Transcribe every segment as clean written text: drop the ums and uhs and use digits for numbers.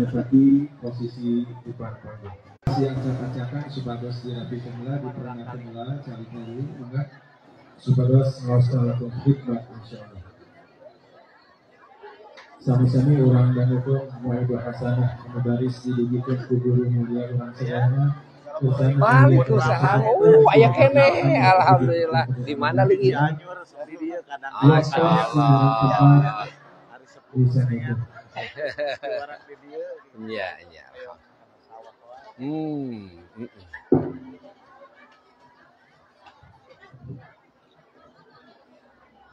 Menempati posisi depan panggung. Yang acak-acakan supados dirapi kemula diperangan kemula cari dulu maka supados ngalaksanakeun khidmat insyaallah. Sami-sami urang dan hukum muhibah hasanah medaris didugikeun ku guru mulia urang sedaya. Waalaikumsalam. Aya kene. Alhamdulillah. Di mana lagi? Masya Allah. Iya, iya.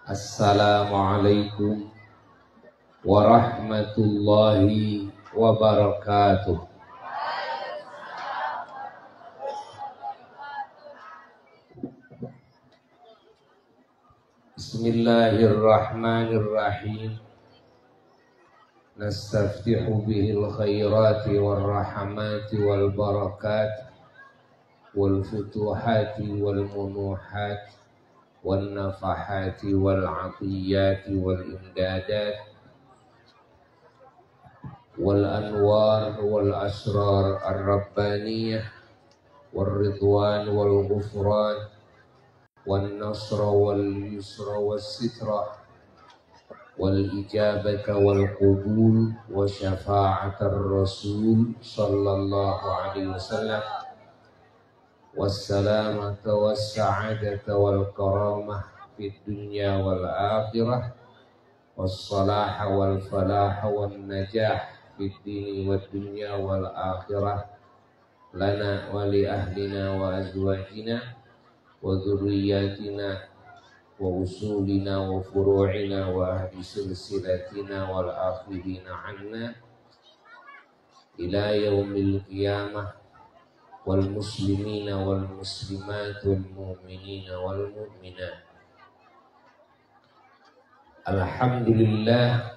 Assalamualaikum warahmatullahi wabarakatuh. Bismillahirrahmanirrahim. Nastaftihu bihil khairati wal rahmati wal barakat wal futuhati wal munuhat wal nafahati wal atiyati wal imdadat wal anwar wal asrar ar-rabbaniyah wal ridwan wal ghufran wal nasra wal yusra wal sitra wal ijabata wal qubul wa syafa'atar rasul sallallahu alaihi wasallam wassalamata wassa'adata wal karamah fid dunya wal akhirah wassalaha wal falaha wan najah fid dini wad dunya wal akhirah lana wa li ahlina wa azwajina wa dhurriyyatina wa usulina wa furu'ina wa ahli silsilatina wal akhirina anna ila yaumil qiyamah wal muslimina wal muslimat wal mu'minina wal mu'minat. Alhamdulillah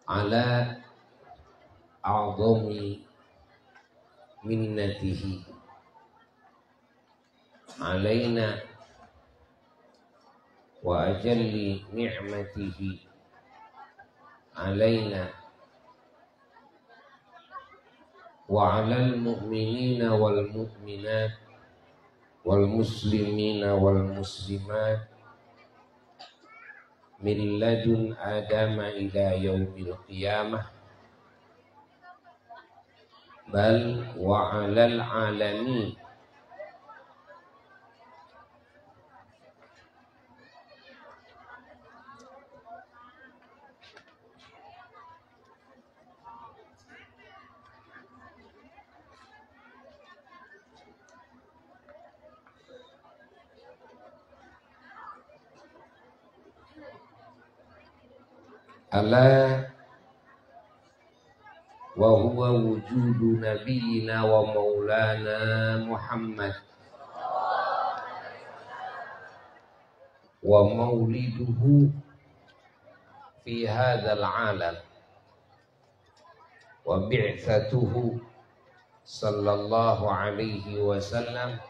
ala a'zami minnatihi alaina wa ajalli ni'matihi alaina wa alal mu'minina wal mu'minat wal muslimina wal muslimat min ladun adama ila yaumil qiyamah bal wa alal alamin ala wa huwa wujudu nabiyina wa maulana Muhammad wa mauliduhu fi hadzal alam wa bi'tsatuhu sallallahu alaihi wasallam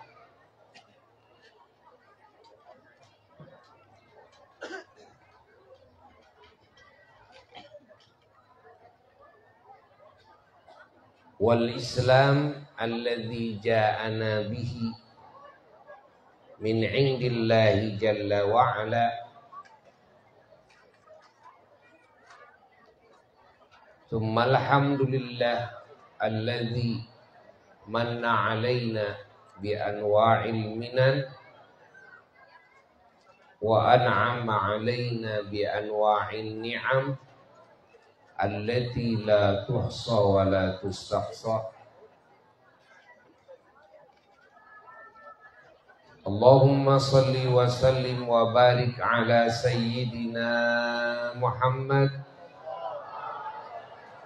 wal Islam alladzi ja'ana bihi min indillahi jalla wa ala thumma alhamdulillah alladzi manna alaina bi anwa'il minan wa an'ama alaina bi anwa'in ni'am allati la tuhsa wa la tustaqsa. Allahumma salli wa sallim wa barik ala sayyidina Muhammad.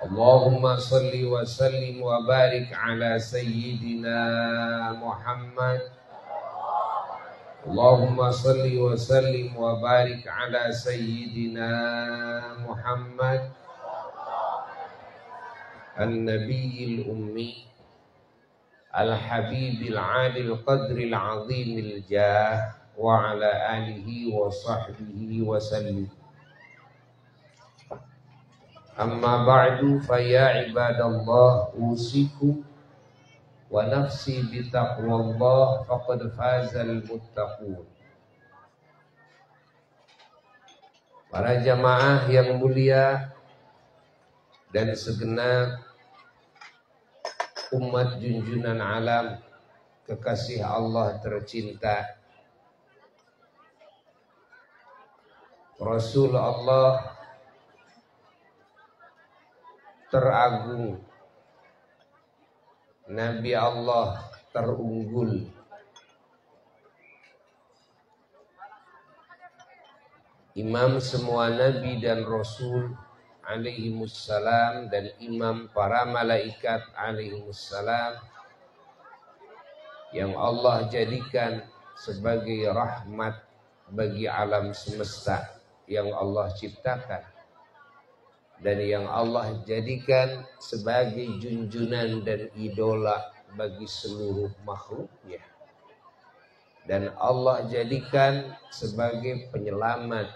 Allahumma salli wa sallim wa barik ala sayyidina Muhammad. Allahumma salli wa sallim wa barik ala sayyidina Muhammad An-Nabiyil Ummi Al-Habibil Alil Qadril Azimil Jah wa ala alihi wa sahbihi wa sallim. Amma ba'du faya ibadallah usikum wa nafsi bitaqwallah faqad fazal muttaqun. Para jamaah yang mulia dan segenap umat junjunan alam kekasih Allah tercinta, Rasul Allah teragung, Nabi Allah terunggul, imam semua nabi dan rasul alaihimussalam dan imam para malaikat alaihimussalam, yang Allah jadikan sebagai rahmat bagi alam semesta yang Allah ciptakan, dan yang Allah jadikan sebagai junjunan dan idola bagi seluruh makhluknya, dan Allah jadikan sebagai penyelamat,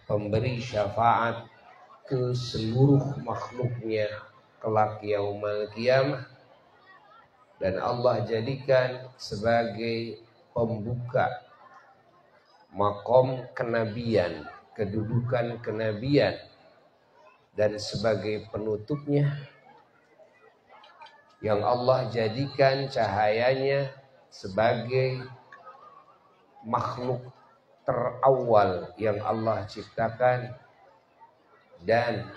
pemberi syafaat ke seluruh makhluknya kelak yaumul qiyamah, dan Allah jadikan sebagai pembuka makom kenabian, kedudukan kenabian, dan sebagai penutupnya yang Allah jadikan cahayanya sebagai makhluk terawal yang Allah ciptakan, dan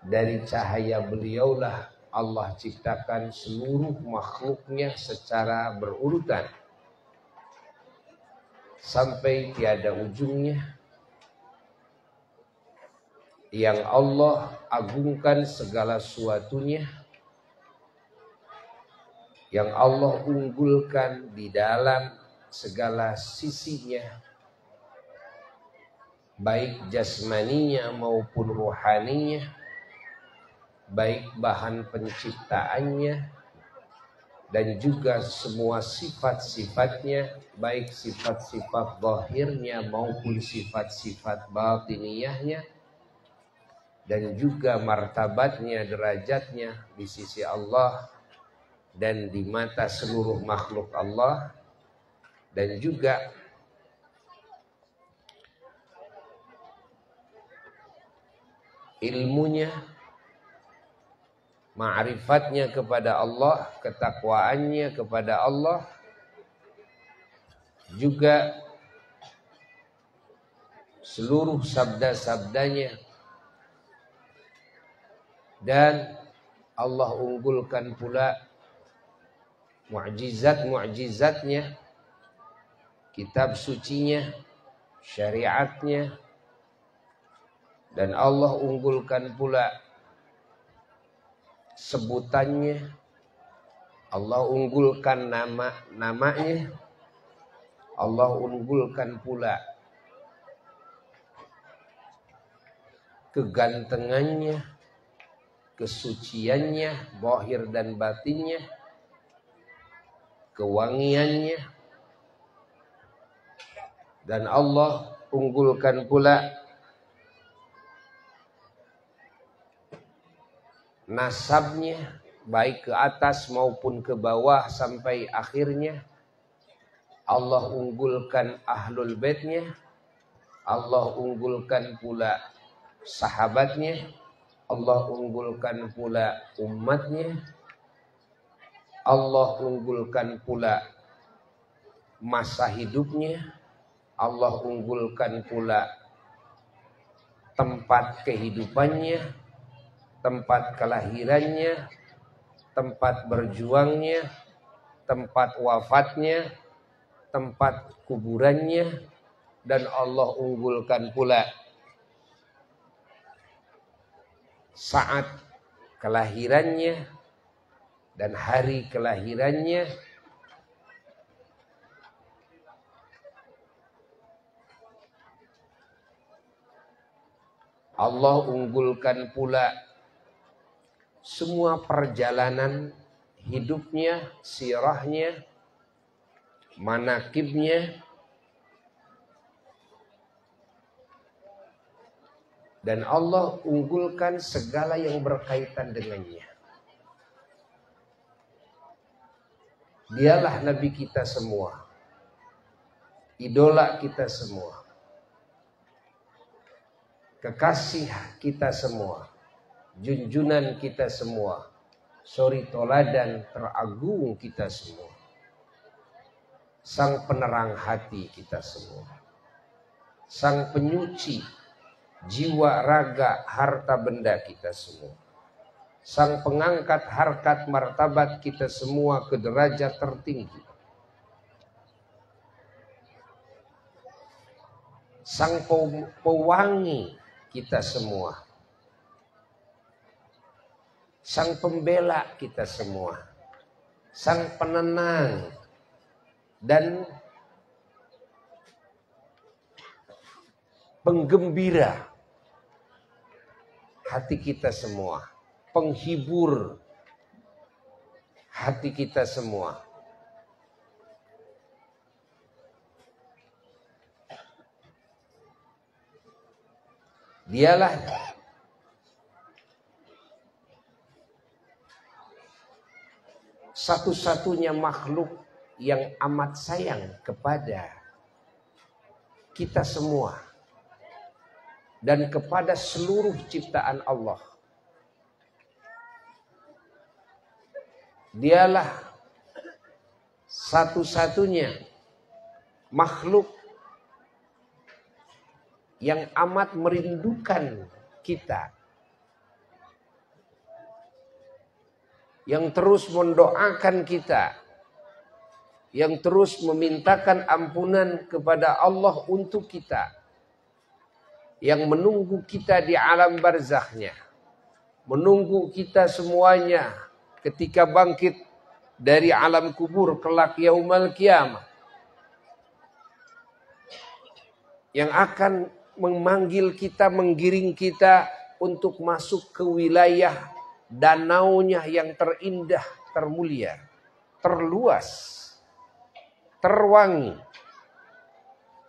dari cahaya beliaulah Allah ciptakan seluruh makhluknya secara berurutan sampai tiada ujungnya, yang Allah agungkan segala sesuatunya, yang Allah unggulkan di dalam segala sisinya, baik jasmaninya maupun rohaninya, baik bahan penciptaannya dan juga semua sifat-sifatnya, baik sifat-sifat zahirnya maupun sifat-sifat batiniyahnya, dan juga martabatnya, derajatnya di sisi Allah dan di mata seluruh makhluk Allah, dan juga ilmunya, ma'rifatnya kepada Allah, ketakwaannya kepada Allah, juga seluruh sabda-sabdanya, dan Allah unggulkan pula mu'jizat-mu'jizatnya, kitab sucinya, syariatnya, dan Allah unggulkan pula sebutannya, Allah unggulkan namanya, Allah unggulkan pula kegantengannya, kesuciannya, zahir dan batinnya, kewangiannya, dan Allah unggulkan pula nasabnya, baik ke atas maupun ke bawah sampai akhirnya. Allah unggulkan ahlul baitnya, Allah unggulkan pula sahabatnya, Allah unggulkan pula umatnya, Allah unggulkan pula masa hidupnya, Allah unggulkan pula tempat kehidupannya, tempat kelahirannya, tempat berjuangnya, tempat wafatnya, tempat kuburannya, dan Allah unggulkan pula saat kelahirannya dan hari kelahirannya, Allah unggulkan pula semua perjalanan hidupnya, sirahnya, manakibnya, Dan Allah unggulkan segala yang berkaitan dengannya. Dialah Nabi kita semua, idola kita semua, kekasih kita semua, junjunan kita semua, suri toladan teragung kita semua, sang penerang hati kita semua, sang penyuci jiwa, raga, harta benda kita semua, sang pengangkat harkat martabat kita semua ke derajat tertinggi, sang pewangi kita semua, sang pembela kita semua, sang penenang dan penggembira hati kita semua, penghibur hati kita semua. Dialah satu-satunya makhluk yang amat sayang kepada kita semua dan kepada seluruh ciptaan Allah. Dialah satu-satunya makhluk yang amat merindukan kita, yang terus mendoakan kita, yang terus memintakan ampunan kepada Allah untuk kita, yang menunggu kita di alam barzakhnya, menunggu kita semuanya ketika bangkit dari alam kubur kelak yaumal qiyamah, yang akan memanggil kita, menggiring kita untuk masuk ke wilayah danaunya yang terindah, termulia, terluas, terwangi,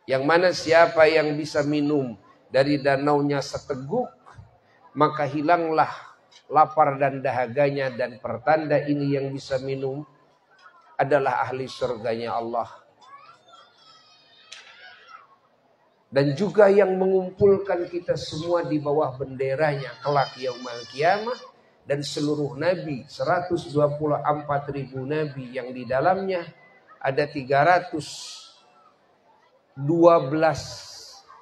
yang mana siapa yang bisa minum dari danaunya seteguk, maka hilanglah lapar dan dahaganya, dan pertanda ini yang bisa minum adalah ahli surganya Allah. Dan juga yang mengumpulkan kita semua di bawah benderanya kelak yaumul qiyamah, dan seluruh nabi, 124.000 nabi yang di dalamnya ada 312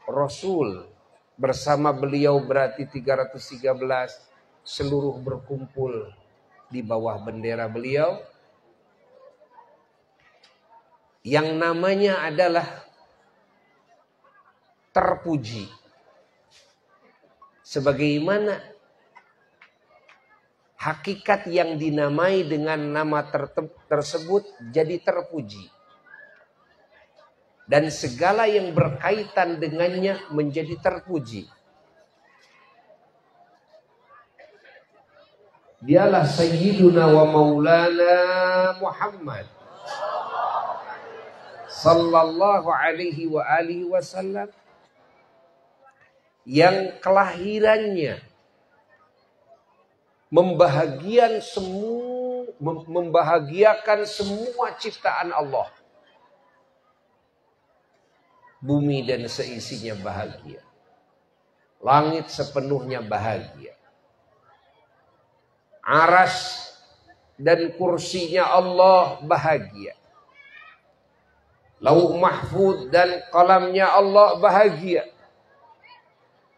rasul bersama beliau, berarti 313, seluruh berkumpul di bawah bendera beliau yang namanya adalah terpuji. Sebagaimana hakikat yang dinamai dengan nama tersebut jadi terpuji, dan segala yang berkaitan dengannya menjadi terpuji. Dialah Sayyiduna wa Maulana Muhammad sallallahu alaihi wa alihi wasallam, yang kelahirannya membahagiakan semua ciptaan Allah. Bumi dan seisinya bahagia, langit sepenuhnya bahagia, aras dan kursinya Allah bahagia, lauh mahfud dan qalamnya Allah bahagia,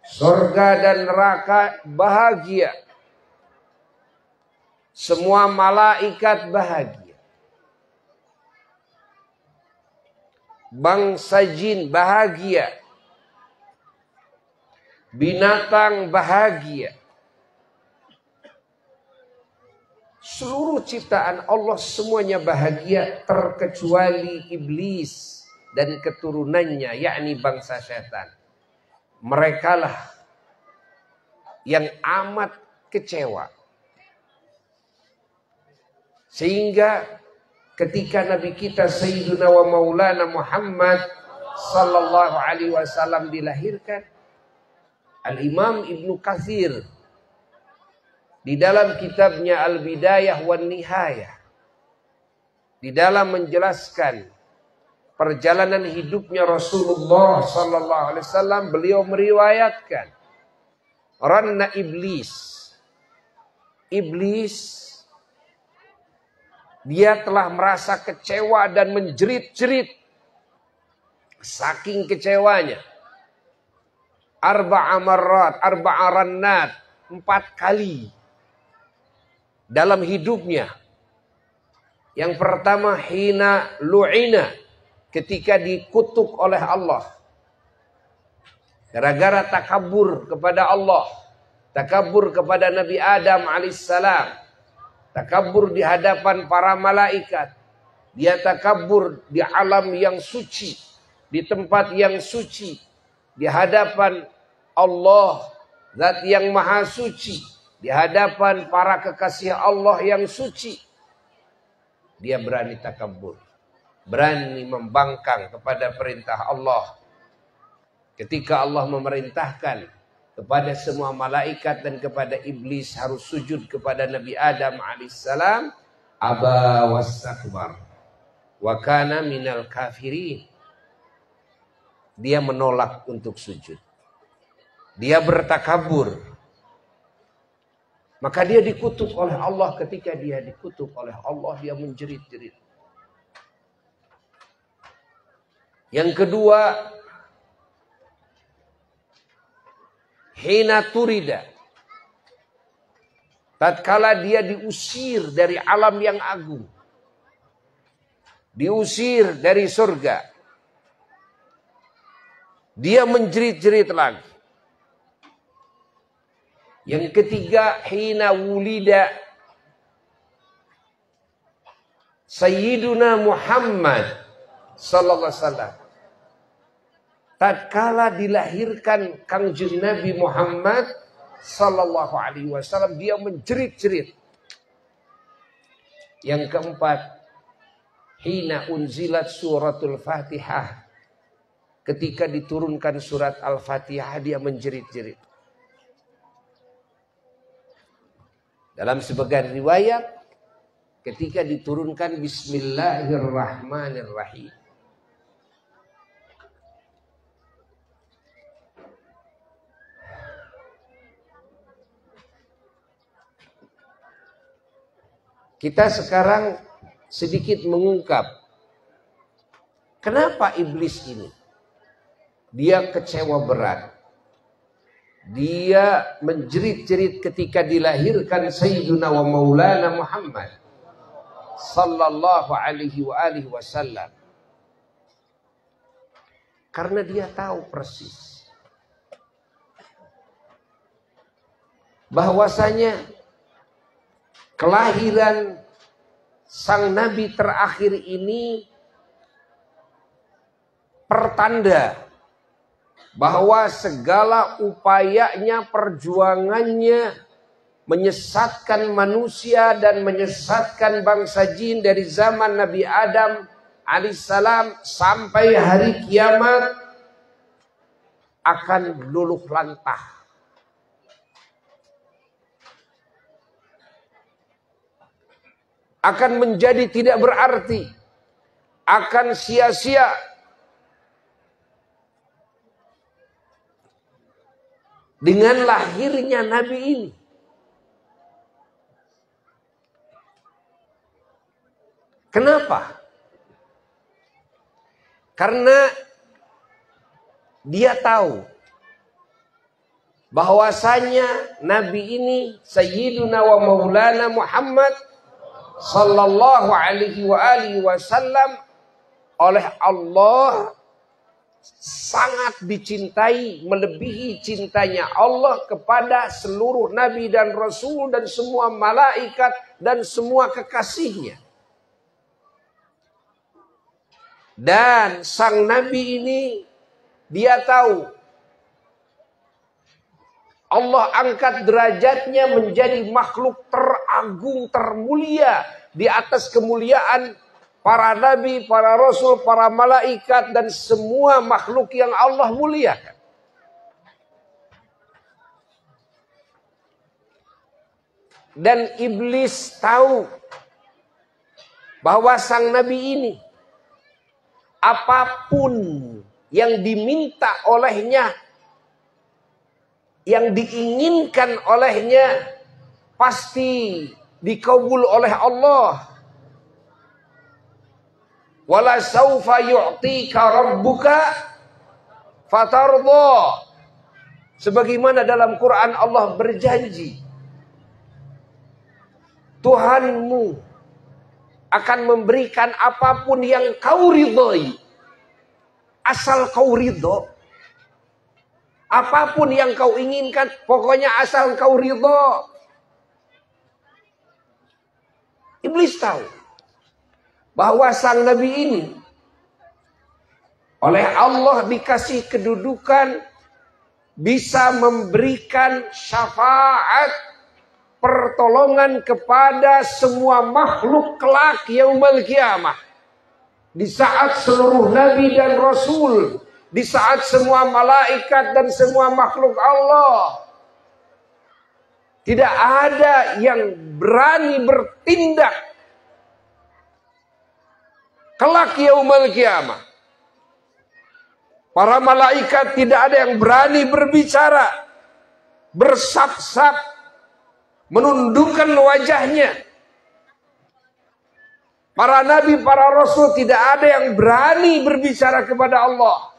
surga dan neraka bahagia, semua malaikat bahagia, bangsa jin bahagia, binatang bahagia, seluruh ciptaan Allah semuanya bahagia, terkecuali iblis dan keturunannya, yakni bangsa setan. Merekalah yang amat kecewa, sehingga ketika Nabi kita Sayyiduna wa Maulana Muhammad sallallahu alaihi wasallam dilahirkan, Al-Imam Ibnu Katsir di dalam kitabnya Al-Bidayah wan Nihayah, di dalam menjelaskan perjalanan hidupnya Rasulullah sallallahu alaihi wasallam, beliau meriwayatkan ranna iblis dia telah merasa kecewa dan menjerit-jerit saking kecewanya. Arba'a rannat, 4 kali dalam hidupnya. Yang pertama hina lu'ina, ketika dikutuk oleh Allah gara-gara takabur kepada Allah, takabur kepada Nabi Adam alaihissalam, takabur di hadapan para malaikat. Dia takabur di alam yang suci, di tempat yang suci, di hadapan Allah Zat yang maha suci, di hadapan para kekasih Allah yang suci. Dia berani takabur, berani membangkang kepada perintah Allah. Ketika Allah memerintahkan kepada semua malaikat dan kepada iblis harus sujud kepada Nabi Adam alaihissalam, aba wastakbar wa kana minal kafirin. Dia menolak untuk sujud. Dia bertakabur. Maka dia dikutuk oleh Allah. Ketika dia dikutuk oleh Allah, dia menjerit-jerit. Yang kedua, hina turida, tatkala dia diusir dari alam yang agung, diusir dari surga, dia menjerit-jerit lagi. Yang ketiga, hina wulida Sayyiduna Muhammad sallallahu alaihi wasallam, tatkala dilahirkan Kangjeng Nabi Muhammad sallallahu alaihi wasallam, dia menjerit-jerit. Yang keempat, hina unzilat suratul Fatihah, ketika diturunkan surat Al-Fatihah dia menjerit-jerit. Dalam sebagian riwayat, ketika diturunkan Bismillahirrahmanirrahim. Kita sekarang sedikit mengungkap kenapa iblis ini dia kecewa berat. Dia menjerit-jerit ketika dilahirkan Sayyiduna wa Maulana Muhammad sallallahu alaihi wasallam. Karena dia tahu persis bahwasanya kelahiran sang nabi terakhir ini pertanda bahwa segala upayanya, perjuangannya menyesatkan manusia dan menyesatkan bangsa jin dari zaman Nabi Adam alaihissalam sampai hari kiamat akan luluh lantah. Akan menjadi tidak berarti, akan sia-sia. Dengan lahirnya Nabi ini. Kenapa? Karena dia tahu bahwasanya Nabi ini Sayyiduna wa Maulana Muhammad sallallahu alaihi wasallam oleh Allah sangat dicintai, melebihi cintanya Allah kepada seluruh nabi dan rasul dan semua malaikat dan semua kekasihnya. Dan sang nabi ini dia tahu Allah angkat derajatnya menjadi makhluk teragung, termulia di atas kemuliaan para nabi, para rasul, para malaikat dan semua makhluk yang Allah muliakan. dan iblis tahu bahwa sang nabi ini apapun yang diminta olehnya, yang diinginkan olehnya, pasti dikabul oleh Allah. Wala saufa yu'tika rabbuka fatardha. Sebagaimana dalam Quran Allah berjanji, Tuhanmu akan memberikan apapun yang kau ridhoi. Asal kau ridho. Apapun yang kau inginkan, pokoknya asal kau ridho. Iblis tahu bahwa sang nabi ini oleh Allah dikasih kedudukan bisa memberikan syafaat, pertolongan kepada semua makhluk kelak yaumul qiyamah. Di saat seluruh nabi dan rasul, di saat semua malaikat dan semua makhluk Allah tidak ada yang berani bertindak kelak yaumul qiyamah. Para malaikat tidak ada yang berani berbicara, bersap-sap, menundukkan wajahnya. Para nabi, para rasul tidak ada yang berani berbicara kepada Allah.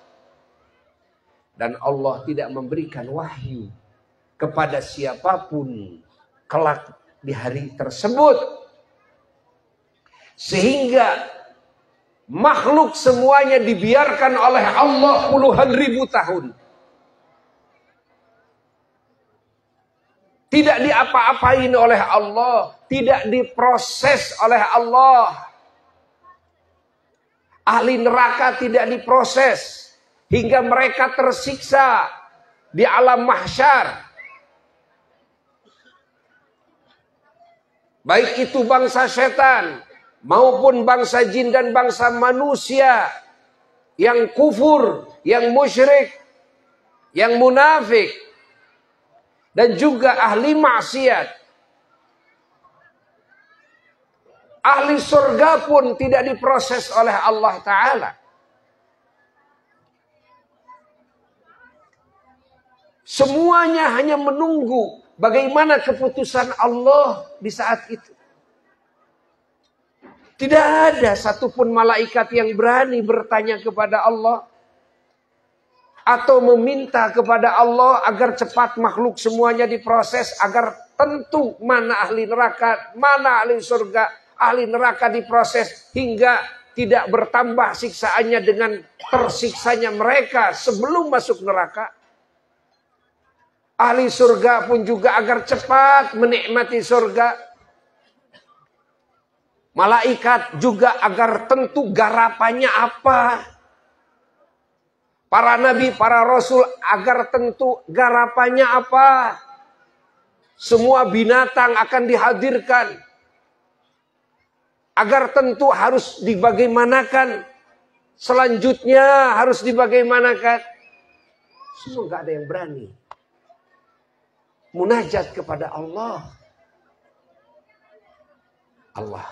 Dan Allah tidak memberikan wahyu kepada siapapun kelak di hari tersebut. Sehingga makhluk semuanya dibiarkan oleh Allah puluhan ribu tahun. Tidak diapa-apain oleh Allah, tidak diproses oleh Allah. Ahli neraka tidak diproses hingga mereka tersiksa di alam mahsyar. Baik itu bangsa setan maupun bangsa jin dan bangsa manusia yang kufur, yang musyrik, yang munafik, dan juga ahli maksiat. Ahli surga pun tidak diproses oleh Allah Ta'ala. Semuanya hanya menunggu bagaimana keputusan Allah di saat itu. Tidak ada satupun malaikat yang berani bertanya kepada Allah atau meminta kepada Allah agar cepat makhluk semuanya diproses, agar tentu mana ahli neraka, mana ahli surga. Ahli neraka diproses hingga tidak bertambah siksaannya dengan tersiksanya mereka sebelum masuk neraka. Ahli surga pun juga agar cepat menikmati surga. Malaikat juga agar tentu garapannya apa. Para nabi, para rasul agar tentu garapannya apa. Semua binatang akan dihadirkan. Agar tentu harus dibagaimanakan. Selanjutnya harus dibagaimanakan. Semua gak ada yang berani munajat kepada Allah. Allah.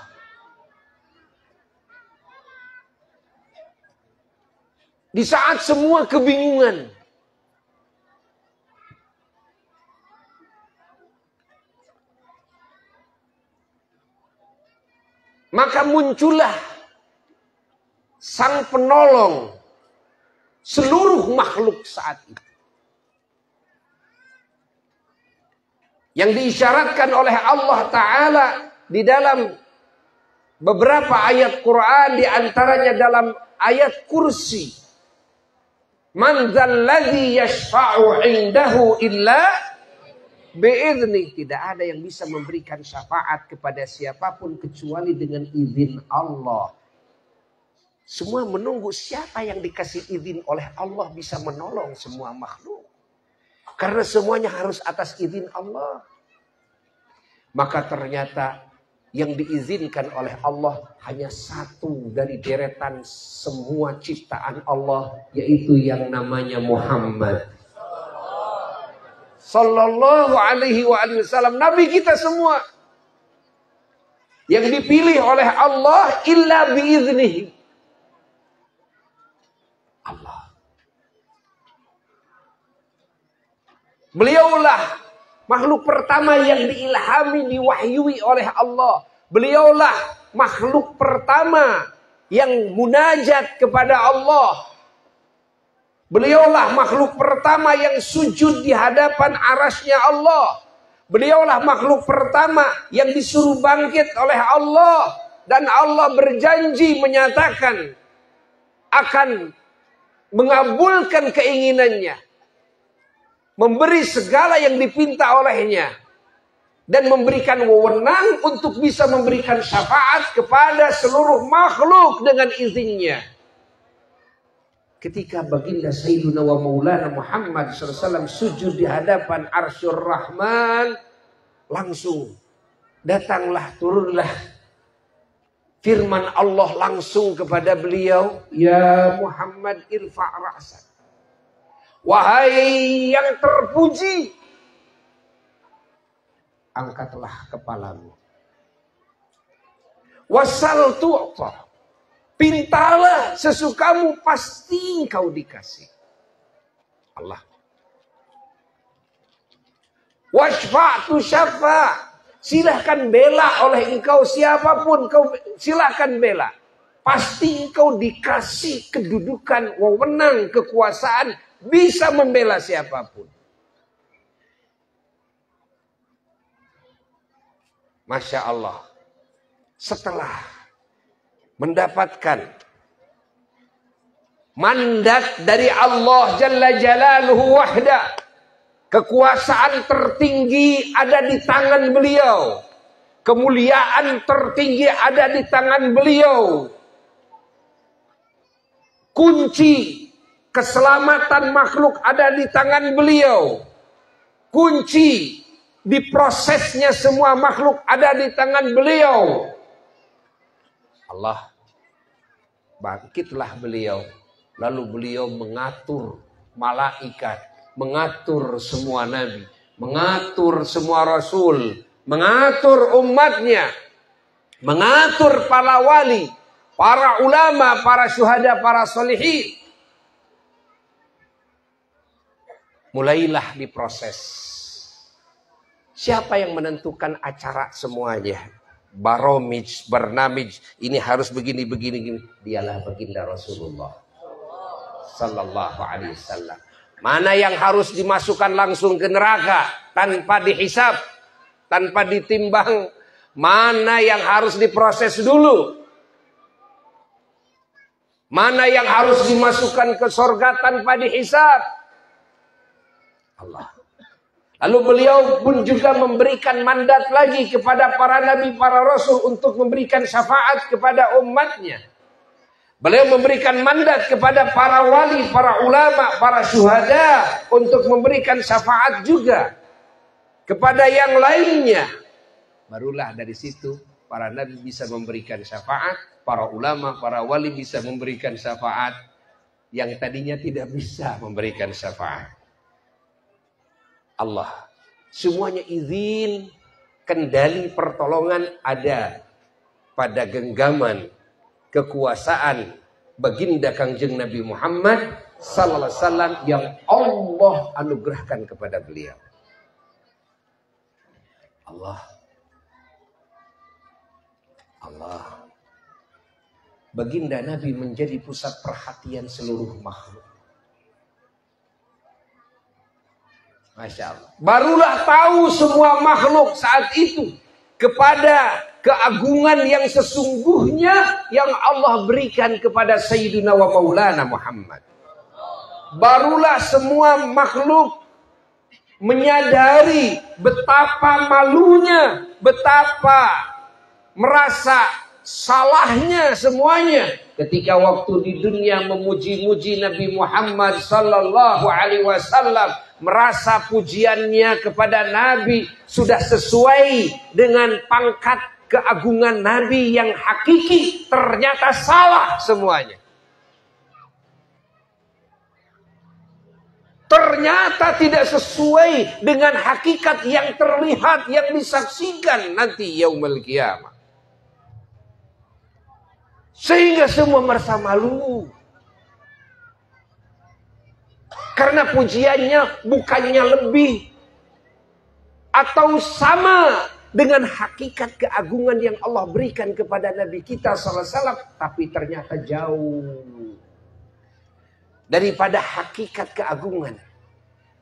Di saat semua kebingungan, maka muncullah sang penolong seluruh makhluk saat itu. Yang diisyaratkan oleh Allah Ta'ala di dalam beberapa ayat Quran, di antaranya dalam ayat kursi. Man dzalladzi yashfa'u 'indahu illa bi'idznih. Tidak ada yang bisa memberikan syafaat kepada siapapun kecuali dengan izin Allah. Semua menunggu siapa yang dikasih izin oleh Allah bisa menolong semua makhluk. Karena semuanya harus atas izin Allah. Maka ternyata yang diizinkan oleh Allah hanya satu dari deretan semua ciptaan Allah, yaitu yang namanya Muhammad Sallallahu alaihi wasallam. Nabi kita semua. yang dipilih oleh Allah illa biiznihi. Allah. Beliaulah makhluk pertama yang diilhami, diwahyui oleh Allah. Beliaulah makhluk pertama yang munajat kepada Allah. Beliaulah makhluk pertama yang sujud di hadapan arasnya Allah. Beliaulah makhluk pertama yang disuruh bangkit oleh Allah. Dan Allah berjanji menyatakan akan mengabulkan keinginannya. Memberi segala yang dipinta olehnya. Dan memberikan wewenang untuk bisa memberikan syafaat kepada seluruh makhluk dengan izinnya. Ketika baginda Sayyiduna wa Maulana Muhammad SAW sujud di hadapan Arsyur Rahman, langsung datanglah, turunlah firman Allah langsung kepada beliau, ya Muhammad irfa' ra'sak. Wahai yang terpuji, angkatlah kepalamu. Wasal tu'ta. Pintalah sesukamu, pasti engkau dikasih. Allah. Washfa'tu syafa'. Silahkan bela oleh engkau siapapun, kau silahkan bela. Pasti engkau dikasih kedudukan, wewenang, kekuasaan, bisa membela siapapun. Masya Allah. Setelah mendapatkan mandat dari Allah Jalla Jalaluhu wahda, kekuasaan tertinggi ada di tangan beliau, kemuliaan tertinggi ada di tangan beliau, kunci keselamatan makhluk ada di tangan beliau, kunci diprosesnya semua makhluk ada di tangan beliau. Allah, bangkitlah beliau. Lalu beliau mengatur malaikat, mengatur semua nabi, mengatur semua rasul, mengatur umatnya, mengatur para wali, para ulama, para syuhada, para sholihin. Mulailah diproses. Siapa yang menentukan acara semuanya? Baromij, barnamij, ini harus begini. Dialah baginda Rasulullah Sallallahu Alaihi Wasallam. Mana yang harus dimasukkan langsung ke neraka tanpa dihisab, tanpa ditimbang? Mana yang harus diproses dulu? Mana yang harus dimasukkan ke surga tanpa dihisab? Allah. Lalu beliau pun juga memberikan mandat lagi kepada para nabi, para rasul untuk memberikan syafaat kepada umatnya. Beliau memberikan mandat kepada para wali, para ulama, para syuhada untuk memberikan syafaat juga kepada yang lainnya. Barulah dari situ para nabi bisa memberikan syafaat, para ulama, para wali bisa memberikan syafaat yang tadinya tidak bisa memberikan syafaat. Allah, semuanya izin, kendali pertolongan ada pada genggaman kekuasaan baginda Kangjeng Nabi Muhammad sallallahu alaihi wasallam yang Allah anugerahkan kepada beliau. Allah. Baginda Nabi menjadi pusat perhatian seluruh makhluk. Masya Allah. Barulah tahu semua makhluk saat itu kepada keagungan yang sesungguhnya yang Allah berikan kepada Sayyidina wa Maulana Muhammad. Barulah semua makhluk menyadari betapa malunya, betapa merasa salahnya semuanya ketika waktu di dunia memuji-muji Nabi Muhammad sallallahu alaihi wasallam, merasa pujiannya kepada Nabi sudah sesuai dengan pangkat keagungan Nabi yang hakiki, ternyata salah semuanya. Ternyata tidak sesuai dengan hakikat yang terlihat, yang disaksikan nanti yaumul qiyamah. Sehingga semua merasa malu. Karena pujiannya bukannya lebih atau sama dengan hakikat keagungan yang Allah berikan kepada Nabi kita SAW, tapi ternyata jauh daripada hakikat keagungan.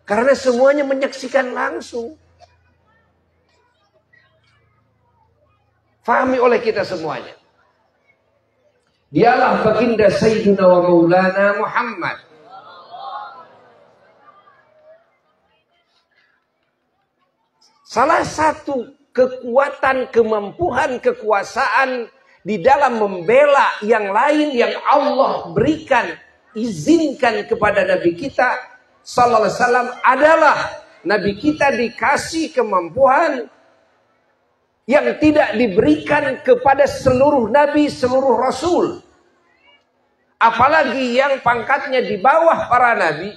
Karena semuanya menyaksikan langsung. Fahami oleh kita semuanya. Dialah baginda Sayyidina wa Maulana Muhammad. Salah satu kekuatan, kemampuan, kekuasaan di dalam membela yang lain yang Allah berikan, izinkan kepada Nabi kita sallallahu alaihi wasallam adalah Nabi kita dikasih kemampuan yang tidak diberikan kepada seluruh nabi, seluruh rasul. Apalagi yang pangkatnya di bawah para nabi.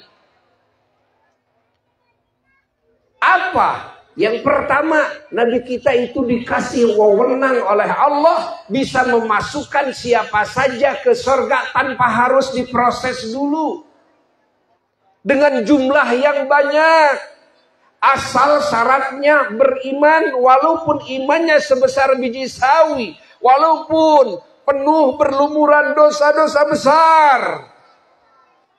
Apa? Yang pertama, Nabi kita itu dikasih wewenang oleh Allah bisa memasukkan siapa saja ke surga tanpa harus diproses dulu. Dengan jumlah yang banyak. Asal syaratnya beriman walaupun imannya sebesar biji sawi. Walaupun penuh berlumuran dosa-dosa besar.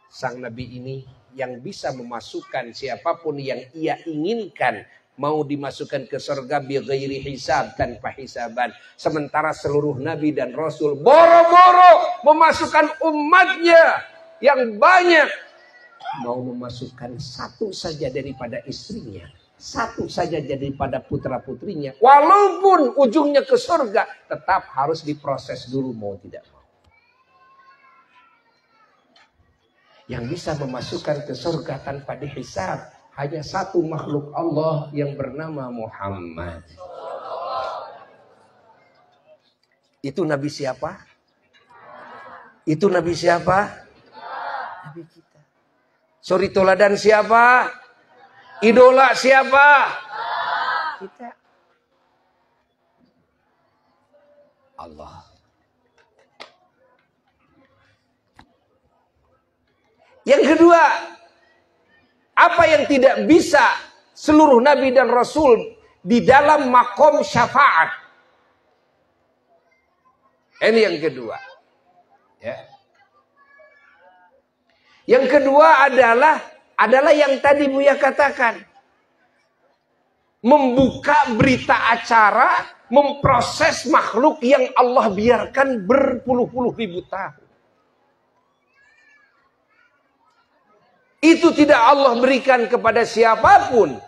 Sang Nabi ini yang bisa memasukkan siapapun yang ia inginkan. Mau dimasukkan ke surga bighairi hisab, tanpa hisaban. Sementara seluruh nabi dan rasul boro-boro memasukkan umatnya yang banyak. Mau memasukkan satu saja daripada istrinya, satu saja daripada putra-putrinya. Walaupun ujungnya ke surga, tetap harus diproses dulu mau tidak mau. Yang bisa memasukkan ke surga tanpa dihisab hanya satu makhluk Allah yang bernama Muhammad. Itu Nabi siapa? Itu Nabi siapa? Nabi kita. Suri toladan siapa? Idola siapa? Kita. Allah. Yang kedua, apa yang tidak bisa seluruh nabi dan rasul di dalam makom syafaat. Ini yang kedua. Ya. Yang kedua adalah yang tadi Buya katakan. Membuka berita acara, memproses makhluk yang Allah biarkan berpuluh-puluh ribu tahun. Itu tidak Allah berikan kepada siapapun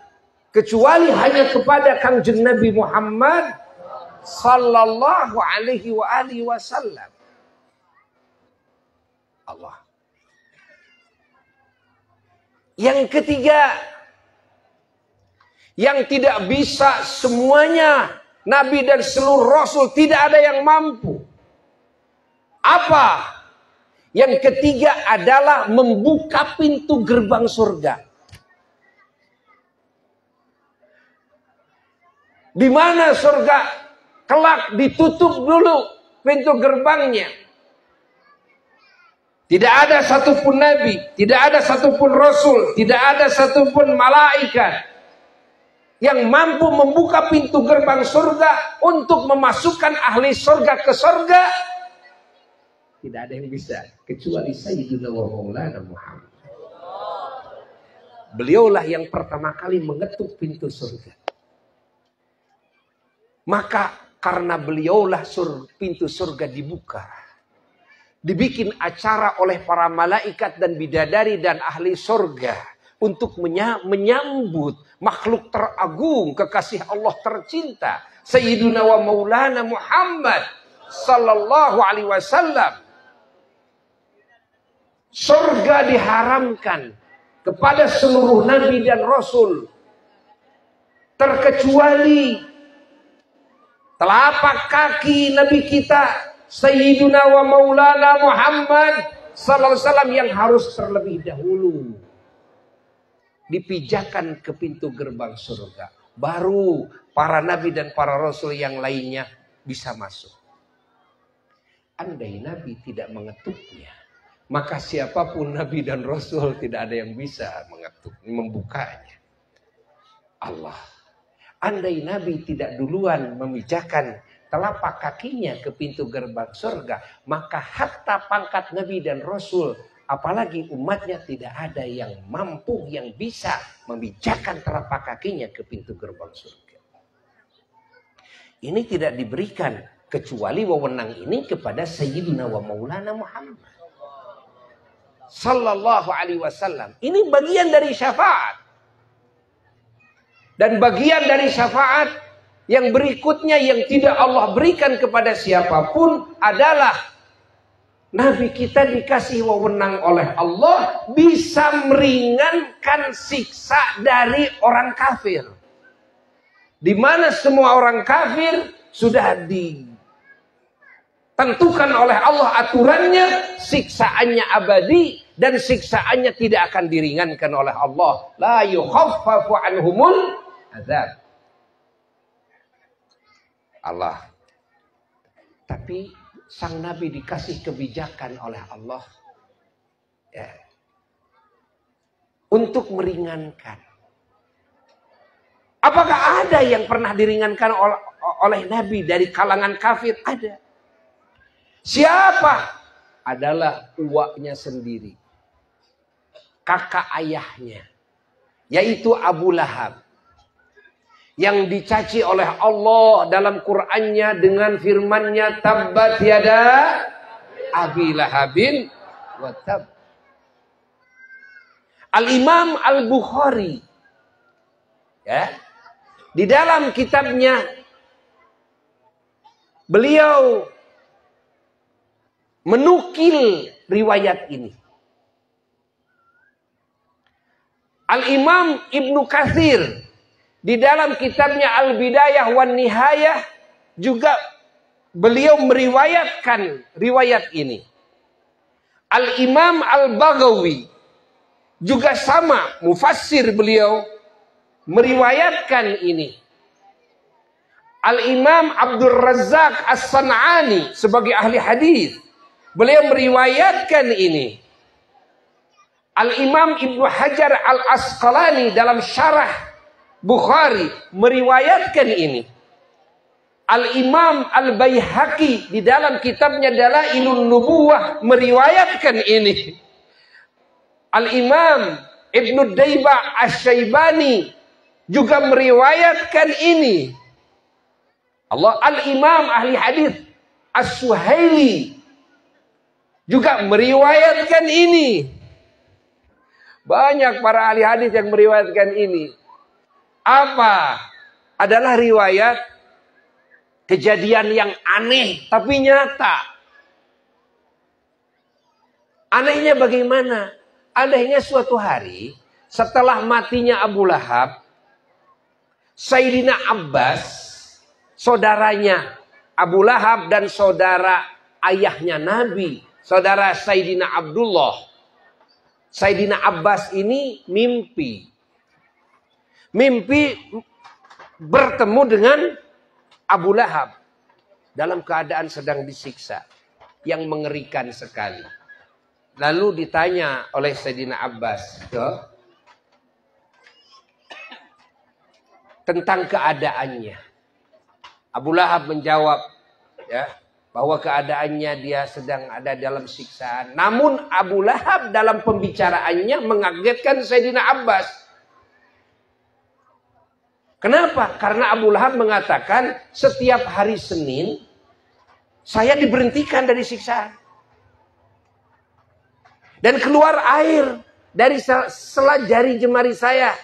kecuali hanya kepada Kangjeng Nabi Muhammad sallallahu alaihi wasallam. Allah. Yang ketiga, yang tidak bisa semuanya nabi dan seluruh rasul, tidak ada yang mampu. Apa? Yang ketiga adalah membuka pintu gerbang surga. Di mana surga kelak ditutup dulu pintu gerbangnya. Tidak ada satupun nabi, tidak ada satupun rasul, tidak ada satupun malaikat yang mampu membuka pintu gerbang surga untuk memasukkan ahli surga ke surga. Tidak ada yang bisa kecuali Sayyidina wa Maulana Muhammad. Beliaulah yang pertama kali mengetuk pintu surga. Maka karena beliaulah pintu surga dibuka. Dibikin acara oleh para malaikat dan bidadari dan ahli surga untuk menyambut makhluk teragung kekasih Allah tercinta Sayyidina wa Maulana Muhammad sallallahu alaihi wasallam. Surga diharamkan kepada seluruh nabi dan rasul terkecuali telapak kaki nabi kita Sayyiduna wa Maulana Muhammad sallallahu alaihi wasallam yang harus terlebih dahulu dipijakan ke pintu gerbang surga. Baru para nabi dan para rasul yang lainnya bisa masuk. andai Nabi tidak mengetuknya, maka siapapun Nabi dan Rasul tidak ada yang bisa mengetuk, membukanya. Allah. Andai Nabi tidak duluan memijahkan telapak kakinya ke pintu gerbang surga, maka hatta pangkat Nabi dan Rasul, apalagi umatnya, tidak ada yang mampu, yang bisa memijahkan telapak kakinya ke pintu gerbang surga. Ini tidak diberikan kecuali wewenang ini kepada Sayyidina wa Maulana Muhammad Sallallahu Alaihi Wasallam. Ini bagian dari syafaat. Dan bagian dari syafaat yang berikutnya yang tidak Allah berikan kepada siapapun adalah Nabi kita dikasih wewenang oleh Allah bisa meringankan siksa dari orang kafir. Di mana semua orang kafir sudah ditentukan oleh Allah aturannya, siksaannya abadi dan siksaannya tidak akan diringankan oleh Allah. La yukhaffafu anhumul azab. Allah. Tapi sang Nabi dikasih kebijakan oleh Allah ya, untuk meringankan. Apakah ada yang pernah diringankan oleh Nabi dari kalangan kafir? Ada. Siapa? Adalah uaknya sendiri, kakak ayahnya, yaitu Abu Lahab, yang dicaci oleh Allah dalam Qur'annya dengan firman-Nya tabbat yada Abi Lahabin wa tab. Al-Imam Al-Bukhari ya, di dalam kitabnya beliau menukil riwayat ini. Al-Imam Ibnu Katsir di dalam kitabnya Al-Bidayah wan Nihayah juga beliau meriwayatkan riwayat ini. Al-Imam Al-Baghawi juga sama, mufassir beliau meriwayatkan ini. Al-Imam Abdul Razzaq As-San'ani sebagai ahli hadis, beliau meriwayatkan ini. Al-Imam Ibnu Hajar Al-Asqalani dalam syarah Bukhari meriwayatkan ini. Al-Imam Al-Baihaqi di dalam kitabnya Dalailun Nubuwah meriwayatkan ini. Al-Imam Ibnu Daibah Asy-Syaibani juga meriwayatkan ini. Al-Imam ahli hadis As-Suhaili juga meriwayatkan ini. Banyak para ahli hadis yang meriwayatkan ini. Apa? Adalah riwayat kejadian yang aneh tapi nyata. Anehnya bagaimana? Anehnya suatu hari setelah matinya Abu Lahab, Sayyidina Abbas, saudaranya Abu Lahab dan saudara ayahnya Nabi, saudara Sayyidina Abdullah, Sayyidina Abbas ini mimpi bertemu dengan Abu Lahab dalam keadaan sedang disiksa yang mengerikan sekali. Lalu ditanya oleh Sayyidina Abbas tentang keadaannya. Abu Lahab menjawab ya, bahwa keadaannya dia sedang ada dalam siksaan. Namun Abu Lahab dalam pembicaraannya mengagetkan Sayyidina Abbas. Kenapa? Karena Abu Lahab mengatakan setiap hari Senin saya diberhentikan dari siksaan. Dan keluar air dari sela jari jemari saya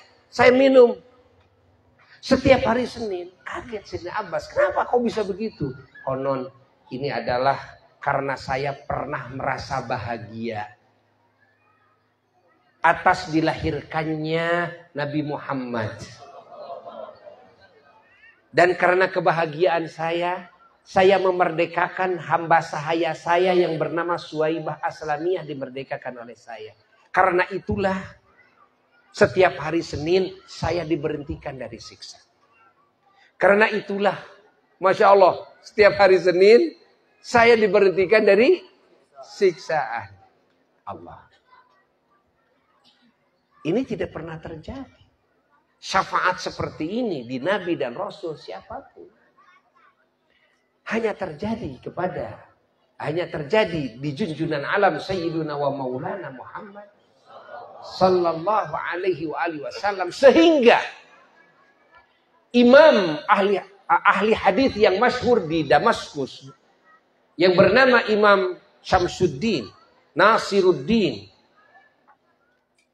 minum. Setiap hari Senin. Kaget Sayyidina Abbas. Kenapa kau bisa begitu? Konon ini adalah karena saya pernah merasa bahagia atas dilahirkannya Nabi Muhammad. Dan karena kebahagiaan saya memerdekakan hamba sahaya saya yang bernama Suwaibah Aslamiyah, dimerdekakan oleh saya. Karena itulah setiap hari Senin saya diberhentikan dari siksa. Karena itulah, Masya Allah, setiap hari Senin saya diberhentikan dari siksaan Allah. Ini tidak pernah terjadi. Syafaat seperti ini di Nabi dan Rasul siapapun. Hanya terjadi di junjunan alam Sayyiduna wa Maulana Muhammad sallallahu alaihi wasallam, sehingga imam ahli hadis yang masyhur di Damaskus yang bernama Imam Syamsuddin Nasiruddin,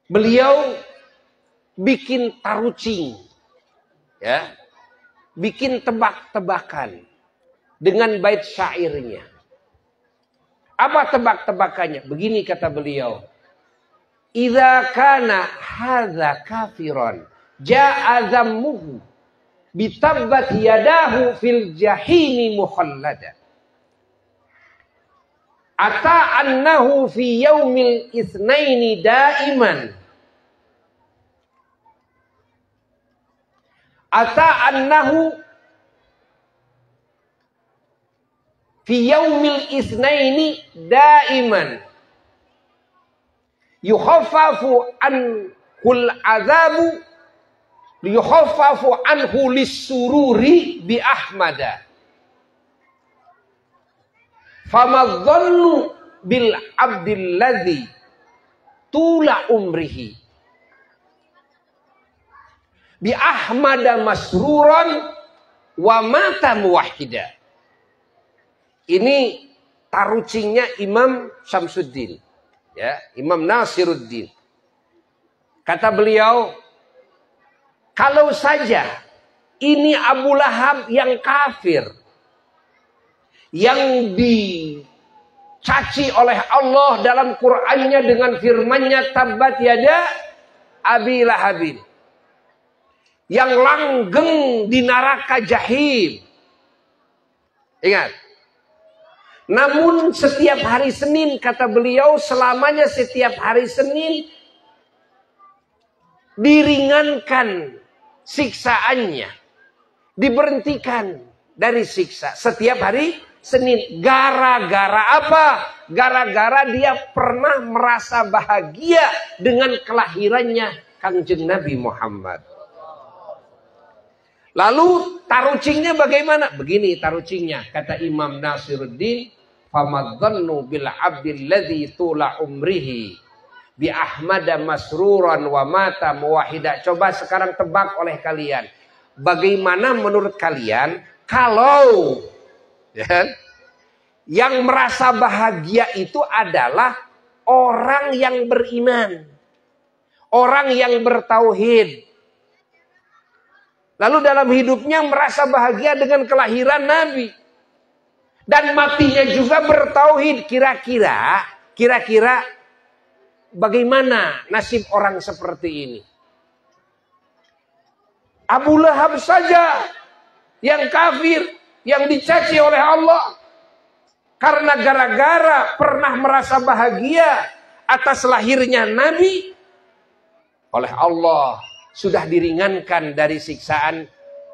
beliau bikin tarucing, ya, bikin tebak-tebakan dengan bait syairnya. Apa tebak-tebakannya? Begini kata beliau, idza kana hadza kafiran ja'a zammuhu bitabbat yadahu fil jahimi mukhallada ata annahu fi yaumil itsnaini daiman ata annahu fi yaumil itsnaini daiman yukhaffafu anhul azabu yukhaffafu anhu lis-sururi bi ahmada famadzannu bil abdil ladzi tula umrihi bi ahmada masruran wa mata muwahhida. Ini tarucingnya Imam Syamsuddin, ya, Imam Nasiruddin. Kata beliau, kalau saja ini Abu Lahab yang kafir, yang dicaci oleh Allah dalam Qur'annya dengan firman-Nya tabbat yada Abi Lahabin, yang langgeng di neraka jahim. Ingat. Namun setiap hari Senin, kata beliau, selamanya setiap hari Senin diringankan siksaannya, diberhentikan dari siksa setiap hari Senin. Gara-gara apa? Gara-gara dia pernah merasa bahagia dengan kelahirannya Kangjeng Nabi Muhammad. Lalu tarucingnya bagaimana? Begini tarucingnya, kata Imam Nasiruddin, famadzannu bil abdil ladzi tula umrihi bi ahmada masruran wa mata muwahhida. Coba sekarang tebak oleh kalian. Bagaimana menurut kalian kalau, ya, yang merasa bahagia itu adalah orang yang beriman, orang yang bertauhid, lalu dalam hidupnya merasa bahagia dengan kelahiran Nabi, dan matinya juga bertauhid. Kira-kira bagaimana nasib orang seperti ini? Abu Lahab saja yang kafir, yang dicaci oleh Allah, karena gara-gara pernah merasa bahagia atas lahirnya Nabi, oleh Allah sudah diringankan dari siksaan.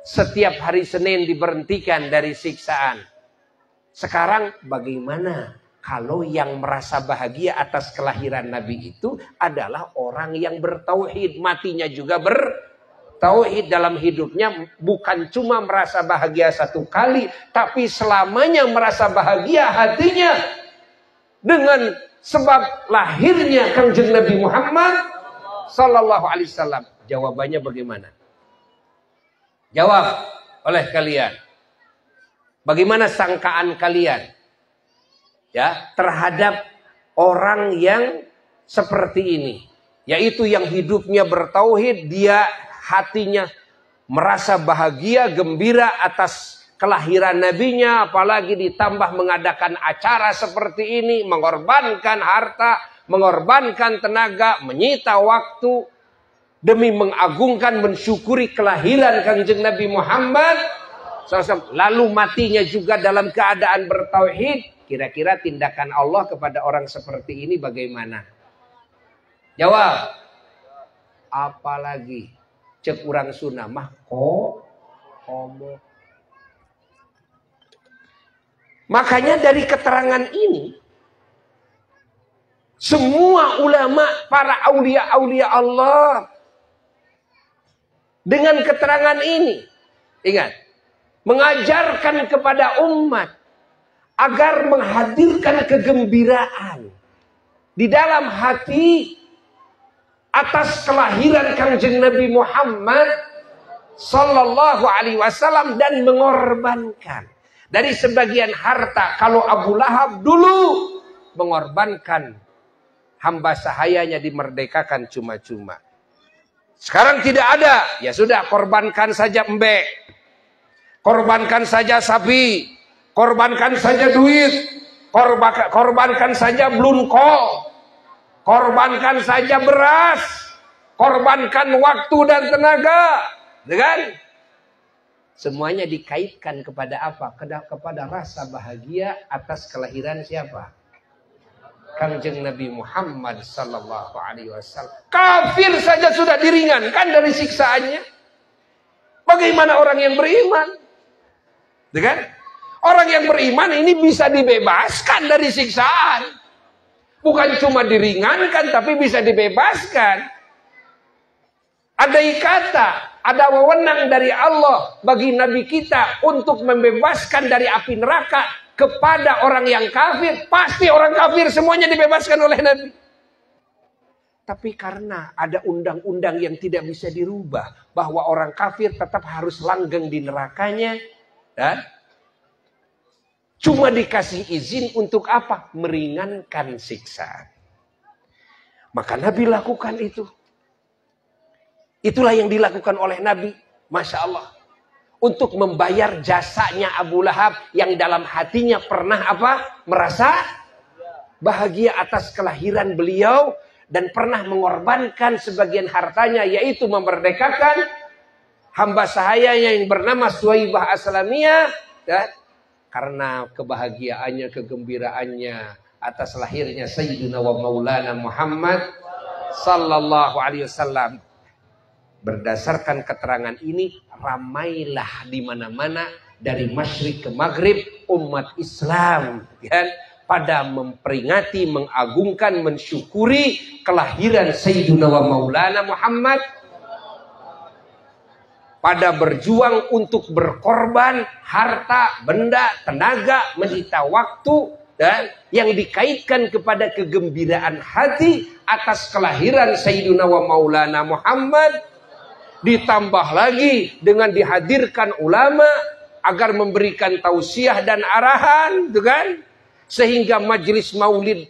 Setiap hari Senin diberhentikan dari siksaan. Sekarang bagaimana kalau yang merasa bahagia atas kelahiran Nabi itu adalah orang yang bertauhid, matinya juga bertauhid, dalam hidupnya bukan cuma merasa bahagia satu kali, tapi selamanya merasa bahagia hatinya dengan sebab lahirnya Kangjeng Nabi Muhammad sallallahu alaihi wasallam. Jawabannya bagaimana? Jawab oleh kalian. Bagaimana sangkaan kalian, ya, terhadap orang yang seperti ini, yaitu yang hidupnya bertauhid, dia hatinya merasa bahagia, gembira atas kelahiran nabinya, apalagi ditambah mengadakan acara seperti ini, mengorbankan harta, mengorbankan tenaga, menyita waktu demi mengagungkan, mensyukuri kelahiran Kangjeng Nabi Muhammad SAW, lalu matinya juga dalam keadaan bertauhid. Kira-kira tindakan Allah kepada orang seperti ini bagaimana? Jawab. Apalagi cek urang Sunda mah komo. Makanya dari keterangan ini, semua ulama, para aulia-aulia Allah, dengan keterangan ini, ingat, mengajarkan kepada umat agar menghadirkan kegembiraan di dalam hati atas kelahiran Kanjeng Nabi Muhammad Sallallahu Alaihi Wasallam, dan mengorbankan dari sebagian harta. Kalau Abu Lahab dulu mengorbankan hamba sahayanya dimerdekakan cuma-cuma. Sekarang tidak ada, ya sudah, korbankan saja embek, korbankan saja sapi, korbankan saja duit, korbankan saja blunko, korbankan saja beras, korbankan waktu dan tenaga, kan? Semuanya dikaitkan kepada apa? Kepada rasa bahagia atas kelahiran siapa? Kanjeng Nabi Muhammad Sallallahu Alaihi Wasallam. Kafir saja sudah diringankan dari siksaannya. Bagaimana orang yang beriman? Kan? Orang yang beriman ini bisa dibebaskan dari siksaan. Bukan cuma diringankan, tapi bisa dibebaskan. Ada ikatan, ada wewenang dari Allah bagi Nabi kita untuk membebaskan dari api neraka kepada orang yang kafir. Pasti orang kafir semuanya dibebaskan oleh Nabi. Tapi karena ada undang-undang yang tidak bisa dirubah, bahwa orang kafir tetap harus langgeng di nerakanya, dan cuma dikasih izin untuk apa? Meringankan siksaan. Maka Nabi lakukan itu. Itulah yang dilakukan oleh Nabi. Masya Allah. Untuk membayar jasanya Abu Lahab yang dalam hatinya pernah apa? Merasa bahagia atas kelahiran beliau. Dan pernah mengorbankan sebagian hartanya, yaitu memerdekakan hamba sahayanya yang bernama Suwaibah Aslamiyah. Dan karena kebahagiaannya, kegembiraannya atas lahirnya Sayyidina wa Maulana Muhammad Sallallahu Alaihi Wasallam. Berdasarkan keterangan ini, ramailah di mana-mana dari masyrik ke maghrib umat Islam, kan? Pada memperingati, mengagungkan, mensyukuri kelahiran Sayyidina wa Maulana Muhammad. Pada berjuang untuk berkorban harta, benda, tenaga, menyita waktu, dan yang dikaitkan kepada kegembiraan hati atas kelahiran Sayyidina wa Maulana Muhammad. Ditambah lagi dengan dihadirkan ulama agar memberikan tausiah dan arahan, kan? Sehingga majelis maulid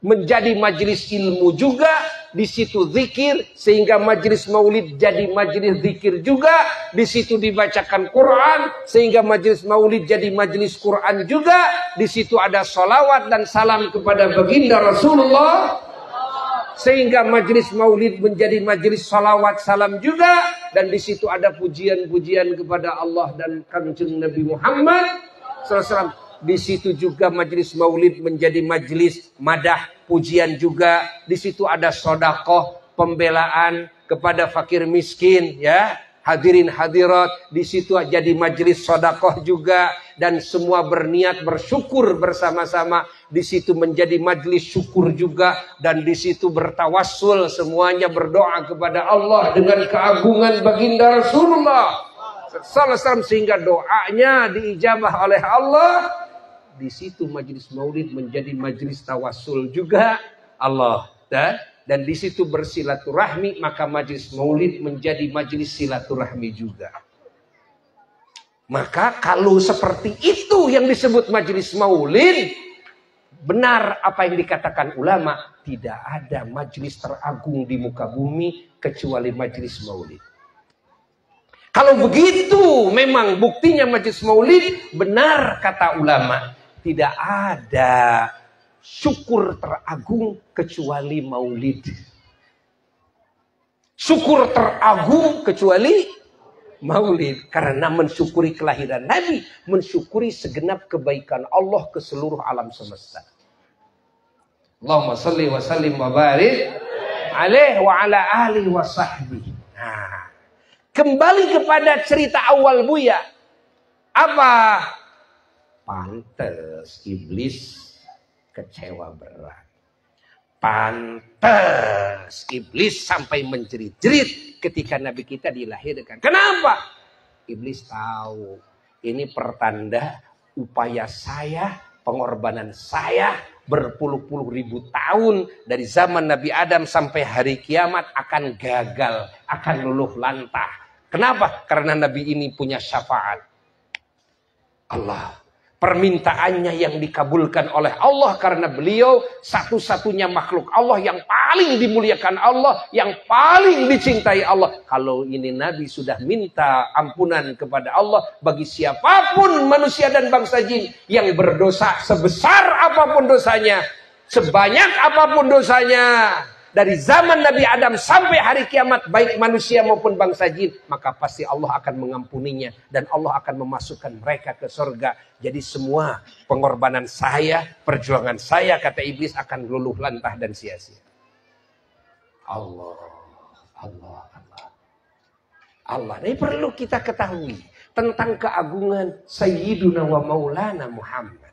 menjadi majelis ilmu juga, di situ zikir, sehingga majelis maulid jadi majelis zikir juga, di situ dibacakan Quran, sehingga majelis maulid jadi majelis Quran juga, di situ ada sholawat dan salam kepada baginda Rasulullah, sehingga majelis maulid menjadi majelis sholawat salam juga, dan di situ ada pujian-pujian kepada Allah dan Kanjeng Nabi Muhammad SAW. Di situ juga majelis maulid menjadi majelis madah, pujian juga. Di situ ada sedekah, pembelaan kepada fakir miskin, ya. Hadirin hadirat, di situ jadi majelis sedekah juga, dan semua berniat bersyukur bersama-sama. Di situ menjadi majelis syukur juga, dan di situ bertawassul, semuanya berdoa kepada Allah dengan keagungan baginda Rasulullah sallallahu alaihi wasallam, sehingga doanya diijabah oleh Allah. Di situ majelis maulid menjadi majelis tawassul juga Allah, dan di situ bersilaturahmi, maka majelis maulid menjadi majelis silaturahmi juga. Maka kalau seperti itu yang disebut majelis maulid, benar apa yang dikatakan ulama, tidak ada majelis teragung di muka bumi kecuali majelis maulid. Kalau begitu memang buktinya majelis maulid, benar kata ulama, tidak ada syukur teragung kecuali maulid. Syukur teragung kecuali maulid. Karena mensyukuri kelahiran Nabi, mensyukuri segenap kebaikan Allah ke seluruh alam semesta. Allahumma salli wa sallim wa barik alaihi wa ala alihi wa sahbihi. Nah, kembali kepada cerita awal Buya. Apa? Pantes iblis kecewa berat. Pantes iblis sampai menjerit-jerit ketika Nabi kita dilahirkan. Kenapa? Iblis tahu ini pertanda upaya saya, pengorbanan saya berpuluh-puluh ribu tahun dari zaman Nabi Adam sampai hari kiamat akan gagal, akan luluh lantah. Kenapa? Karena Nabi ini punya syafaat. Allah, permintaannya yang dikabulkan oleh Allah karena beliau satu-satunya makhluk Allah yang paling dimuliakan Allah, yang paling dicintai Allah. Kalau ini Nabi sudah minta ampunan kepada Allah bagi siapapun manusia dan bangsa jin yang berdosa sebesar apapun dosanya, sebanyak apapun dosanya, dari zaman Nabi Adam sampai hari kiamat, baik manusia maupun bangsa jin, maka pasti Allah akan mengampuninya dan Allah akan memasukkan mereka ke surga. Jadi semua pengorbanan saya, perjuangan saya, kata iblis, akan luluh lantah dan sia-sia. Allah. Ini perlu kita ketahui tentang keagungan Sayyiduna wa Maulana Muhammad.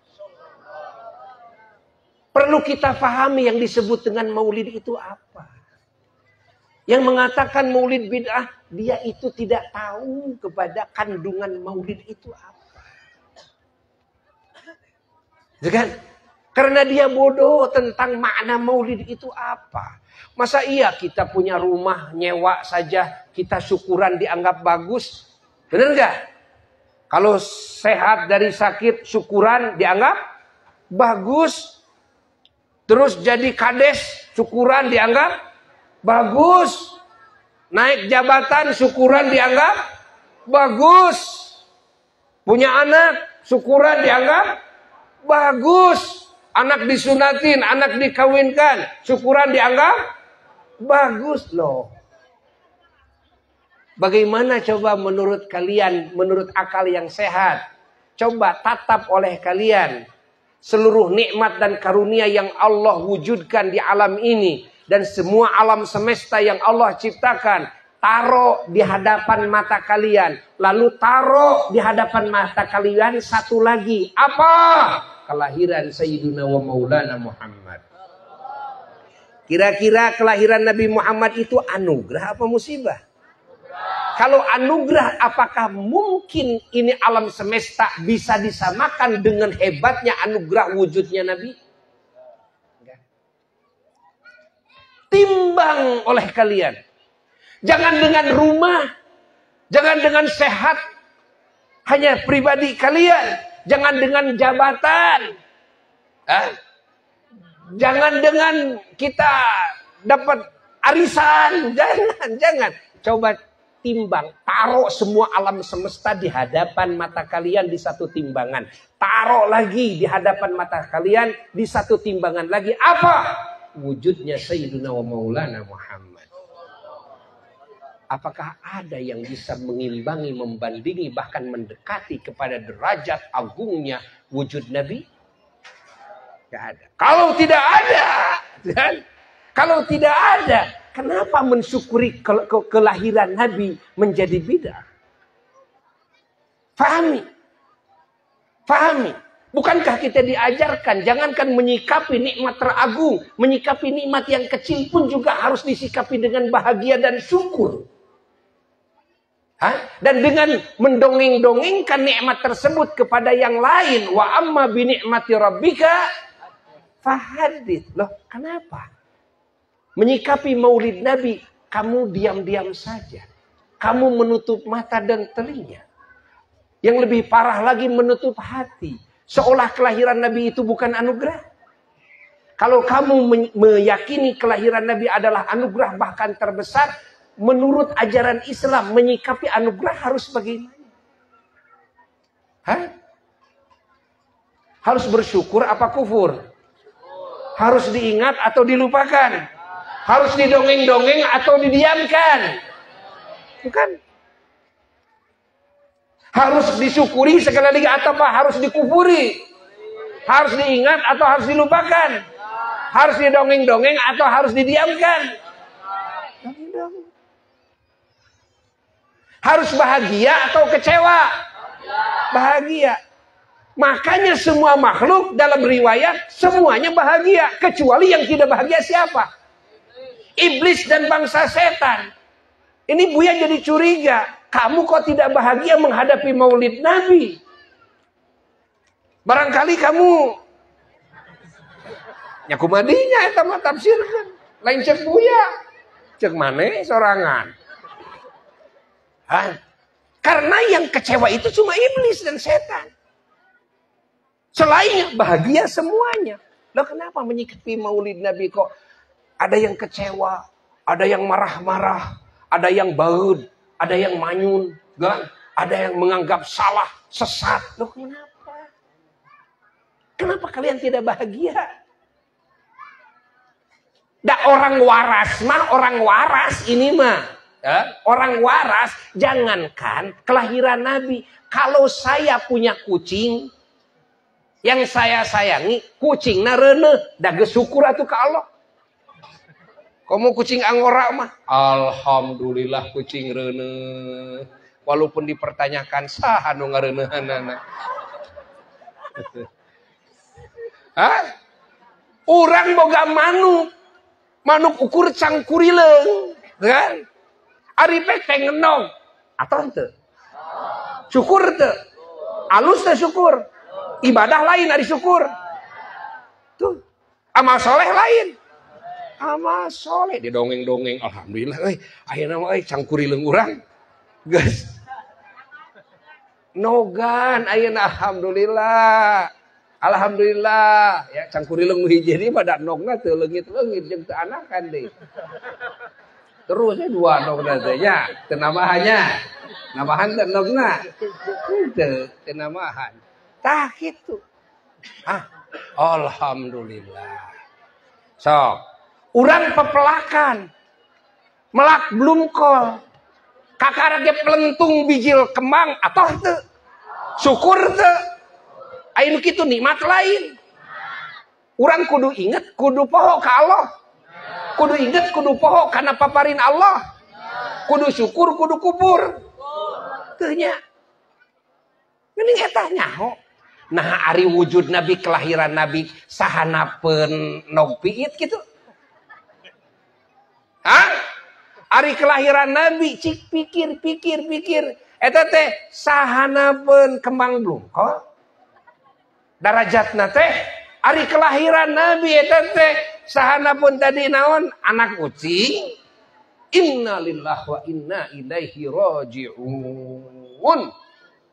Perlu kita pahami yang disebut dengan maulid itu apa. Yang mengatakan maulid bid'ah, dia itu tidak tahu kepada kandungan maulid itu apa. Kan? Karena dia bodoh tentang makna maulid itu apa. Masa iya kita punya rumah nyewa saja, kita syukuran dianggap bagus? Benar nggak? Kalau sehat dari sakit, syukuran dianggap bagus. Terus jadi kades, syukuran dianggap bagus. Naik jabatan, syukuran dianggap bagus. Punya anak, syukuran dianggap bagus. Anak disunatin, anak dikawinkan, syukuran dianggap bagus loh. Bagaimana coba menurut kalian, menurut akal yang sehat? Coba tatap oleh kalian seluruh nikmat dan karunia yang Allah wujudkan di alam ini. Dan semua alam semesta yang Allah ciptakan. Taruh di hadapan mata kalian. Lalu taruh di hadapan mata kalian satu lagi. Apa? Kelahiran Sayyiduna wa Maulana Muhammad. Kira-kira kelahiran Nabi Muhammad itu anugerah apa musibah? Kalau anugerah, apakah mungkin ini alam semesta bisa disamakan dengan hebatnya anugerah wujudnya Nabi? Enggak. Timbang oleh kalian. Jangan dengan rumah, jangan dengan sehat, hanya pribadi kalian. Jangan dengan jabatan. Jangan dengan kita dapat arisan. Jangan. Coba timbang, taruh semua alam semesta di hadapan mata kalian di satu timbangan. Taruh lagi di hadapan mata kalian di satu timbangan lagi. Apa? Wujudnya Sayyiduna wa Maulana Muhammad. Apakah ada yang bisa mengimbangi, membandingi, bahkan mendekati kepada derajat agungnya wujud Nabi? Tidak ada. Kalau tidak ada, kan? Kalau tidak ada, kenapa mensyukuri kelahiran Nabi menjadi bid'ah? Fahami. Bukankah kita diajarkan, jangankan menyikapi nikmat teragung, menyikapi nikmat yang kecil pun juga harus disikapi dengan bahagia dan syukur. Dan dengan mendongeng-dongengkan nikmat tersebut kepada yang lain. Wa amma bi ni'mati rabbika fahadits. Loh, kenapa? Menyikapi maulid Nabi, kamu diam-diam saja. Kamu menutup mata dan telinga. Yang lebih parah lagi menutup hati. Seolah kelahiran Nabi itu bukan anugerah. Kalau kamu meyakini kelahiran Nabi adalah anugerah bahkan terbesar, menurut ajaran Islam menyikapi anugerah harus bagaimana? Harus bersyukur apa kufur? Harus diingat atau dilupakan? Harus didongeng-dongeng atau didiamkan? Bukan. Harus disyukuri sekali lagi atau apa? Harus dikufuri? Harus diingat atau harus dilupakan? Harus didongeng-dongeng atau harus didiamkan? Harus bahagia atau kecewa? Bahagia. Makanya semua makhluk dalam riwayat semuanya bahagia. Kecuali yang tidak bahagia siapa? Iblis dan bangsa setan. Ini Buya jadi curiga. Kamu kok tidak bahagia menghadapi maulid Nabi? Barangkali kamu nyakumadinya eta mah tafsirkeun. Lain cek Buya. Cek maneh sorangan. Karena yang kecewa itu cuma iblis dan setan. Selainnya bahagia semuanya. Loh kenapa menyikapi maulid Nabi kok ada yang kecewa, ada yang marah-marah, ada yang baud, ada yang manyun, kan? Ada yang menganggap salah, sesat. Loh kenapa? Kenapa kalian tidak bahagia? Orang waras mah, orang waras ini mah. Orang waras, jangankan kelahiran Nabi. Kalau saya punya kucing, yang saya sayangi, kucing narene, daga syukur atuh ke Allah. Kamu kucing Angora mah, alhamdulillah kucing rene. Walaupun dipertanyakan saha nu ngareuneuhanana. Urang boga manuk ukur cangkurileung, kan? Ari pek teh ngenog, atoh teu? Syukur teu? Alus teh syukur. Ibadah lain ari syukur. Tuh, amal soleh lain. Amal soleh didongeng-dongeng, alhamdulillah euy, ayeuna mah euy cangkurileung urang. Geus. Nogan ayeuna alhamdulillah. Alhamdulillah, ya cangkurileung hiji ieu pada nogna teu leungit-leungit jeung teu anakan deui. Terus dua nogna teh nya, teu namahannya. Namahan teh nogna. Teu namahan. Tah kitu. Alhamdulillah. Sok, urang pepelakan. Melak blumkol. Kakarage pelentung bijil kembang atoh teu? Syukur teu? Aya nu kitu nikmat lain. Urang kudu inget, kudu poho ka Allah. Kudu inget, kudu poho karena paparin Allah. Kudu syukur, kudu kubur. Teu nya. Geuning eta nyaho. Nah ari wujud Nabi, kelahiran Nabi sahanapeun nog piit kitu. Ari kelahiran Nabi cik pikir. Eta teh sahanapeun kembang blungkol. Darajatna teh ari kelahiran Nabi eta teh sahanapun tadi naon anak kucing. Innalillahi wa inna ilaihi raji'un.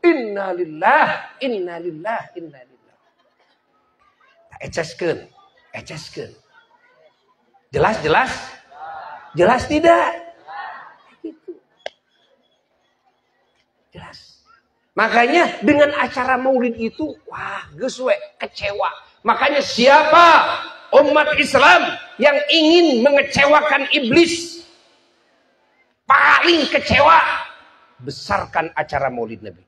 Innalillahi inna lillahi. Eceskeun. Jelas tidak? Gitu. Jelas. Makanya dengan acara maulid itu, wah geus we kecewa. Makanya siapa umat Islam yang ingin mengecewakan iblis, paling kecewa, besarkan acara maulid Nabi.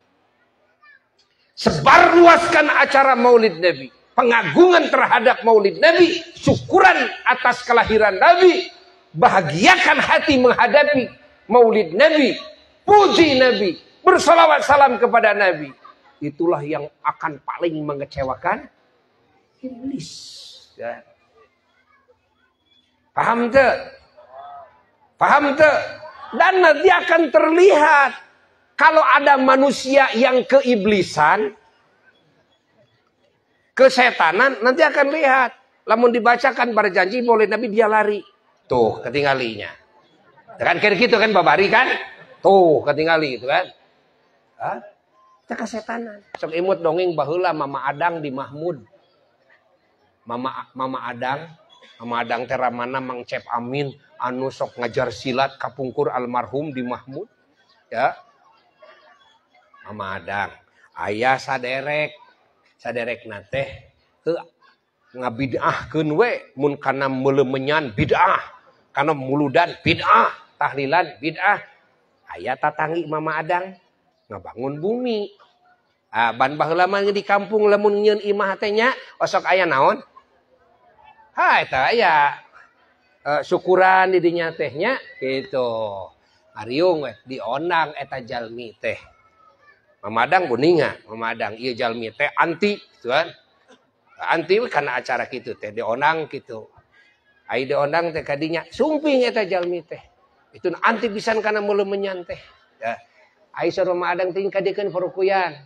Sebarluaskan acara maulid Nabi. Pengagungan terhadap maulid Nabi. Syukuran atas kelahiran Nabi. Bahagiakan hati menghadapi maulid Nabi. Puji Nabi. Bersalawat salam kepada Nabi. Itulah yang akan paling mengecewakan iblis. Ya. Paham tak? Dan nanti akan terlihat. Kalau ada manusia yang keiblisan, kesetanan, nanti akan lihat. Lamun dibacakan berjanji boleh Nabi dia lari. Tuh ketinggalinya. Kan kira gitu kan babari kan? Tuh ketinggali itu kan. Itu kesetanan. Sok imut dongeng baheula Mama Adang di Mahmud. Mama Adang teramana Mang Cep Amin anu sok ngajar silat kapungkur almarhum di Mahmud. Ya. Mama Adang, ayah saderek nate ngabid'ahkeun we mun kana meulemenyan bid'ah, kana muludan bid'ah, tahlilan bid'ah. Ayah tatanggi Mama Adang ngabangun bumi. Ban baheula mah di kampung lamun nyieun imah teh nya osok aya naon? Eta aya syukuran di dinya teh nya kitu. Ariung we diondang eta jalmi teh. Mamadang kuninga, mamadang ieu jalmi teh anti gitu kan. Anti karena acara kitu teh diondang kitu. Ai diondang teh kadinya sumping eta jalmi teh. Itu anti pisan kana meuleum menyan teh. Ya. Ai sarua mamadang teh kadikeun parukuyan.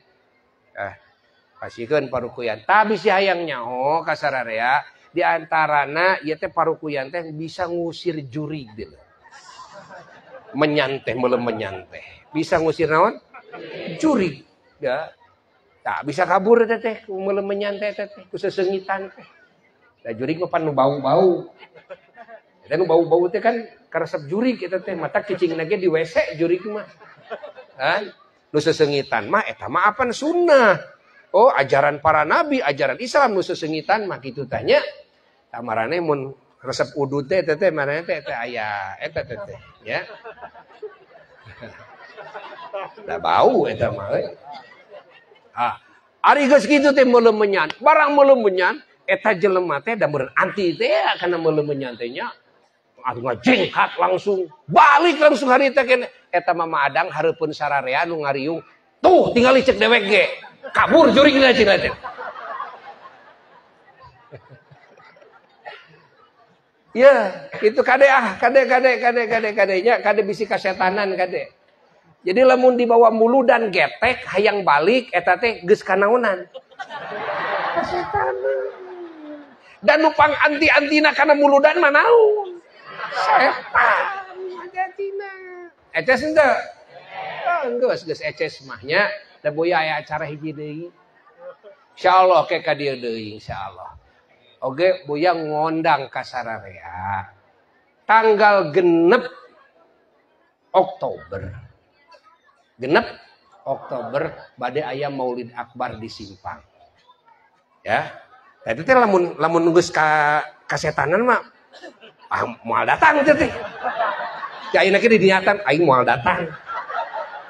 Pasikeun parukuyan. Tapi si hayang nyaho ka sararea di antarana ieu teh parukuyan teh bisa ngusir juri deul. Menyan teh meuleum menyan teh. Bisa ngusir naon? Juri. Ya. Tak bisa kabur teh meuleum menyan teh ku sesengitan teh. Da jurig mah pan nu bau-bau. Dan nu bau-bau teh kan karesep jurig eta teh mata kicingna ge di WC jurig mah. Kan? Nu sesengitan mah eta mah apan sunnah. Oh, ajaran para nabi, ajaran Islam nu sesengitan mah kitu teh nya. Tamarane mun resep udud teh marane teh aya eta teh ya. Da bau eta mah euy. Ari geus kitu teh meuleum menyan. Barang meuleum menyan eta jelema teh da meureun anti teh kana meuleum menyan teh nya. Atuh ngajengkat langsung balik langsung harita kene. Eta mah maadang hareupeun sararea nu ngariung. Tuh tinggal cek dewek ge. Kabur jurigna cenah teh. Ya, itu kade nya kade bisi kasetanan kade. Jadi lamun dibawa muludan getek hayang balik eta teh geus kanaonan. Kasetanan. Dan nupang anti-antina kana muludan mah naon? Setan majatina. Eces henteu? Geus eces mah nya da boya aya acara hiji deui. Insyaallah ke ka dieu deui insyaallah. Oge boya ngondang ka sararea. Tanggal 6 Oktober. 6 Oktober bade aya Maulid Akbar di Simpang. Ya. Tadi teh lamun geus ka kasetanan mah moal datang teh. Ya ayeuna ge diniatan aing moal datang.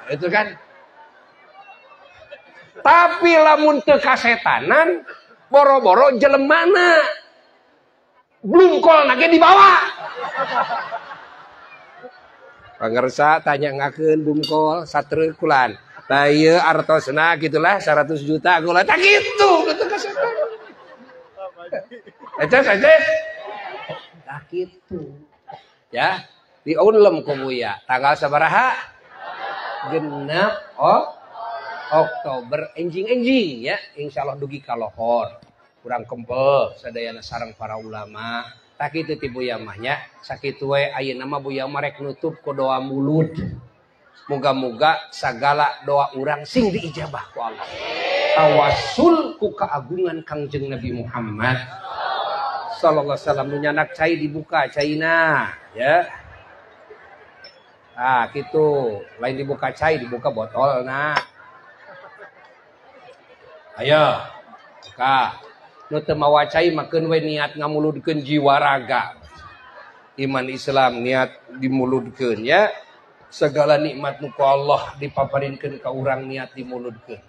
Itu kan. Tapi lamun teu kasetanan boro-boro jelemana blungkol nage dibawa. Pangersa tanya ngakeun bungkol satreu kulan. Da ieu artosna gitulah 100 juta kula tak kitu kasetanan. Eces. Tak kitu. Ya, diunlem ku buya. Tanggal sabaraha? 6 Oktober enjing-enjing ya. Insyaallah dugi ka lohor. Kurang kempel sadayana sareng para ulama. Tak kitu ti buya mah nya. Sakitu we ayeuna mah buya mah rek nutup ku doa mulud. Moga-moga sagala doa urang sing diijabah ku Allah. Tawassul ku keagungan Kangjeng Nabi Muhammad sallallahu alaihi wasallam nyanak cai dibuka caina ya. Gitu. Lain dibuka cai dibuka botolna. Ayo. Buka. Nu teu mawa cai makeun we niat ngamuludkeun jiwa raga. Iman Islam niat dimuludkeun ya. Segala nikmat nu ku Allah dipaparinkeun ka urang niat dimuludkeun.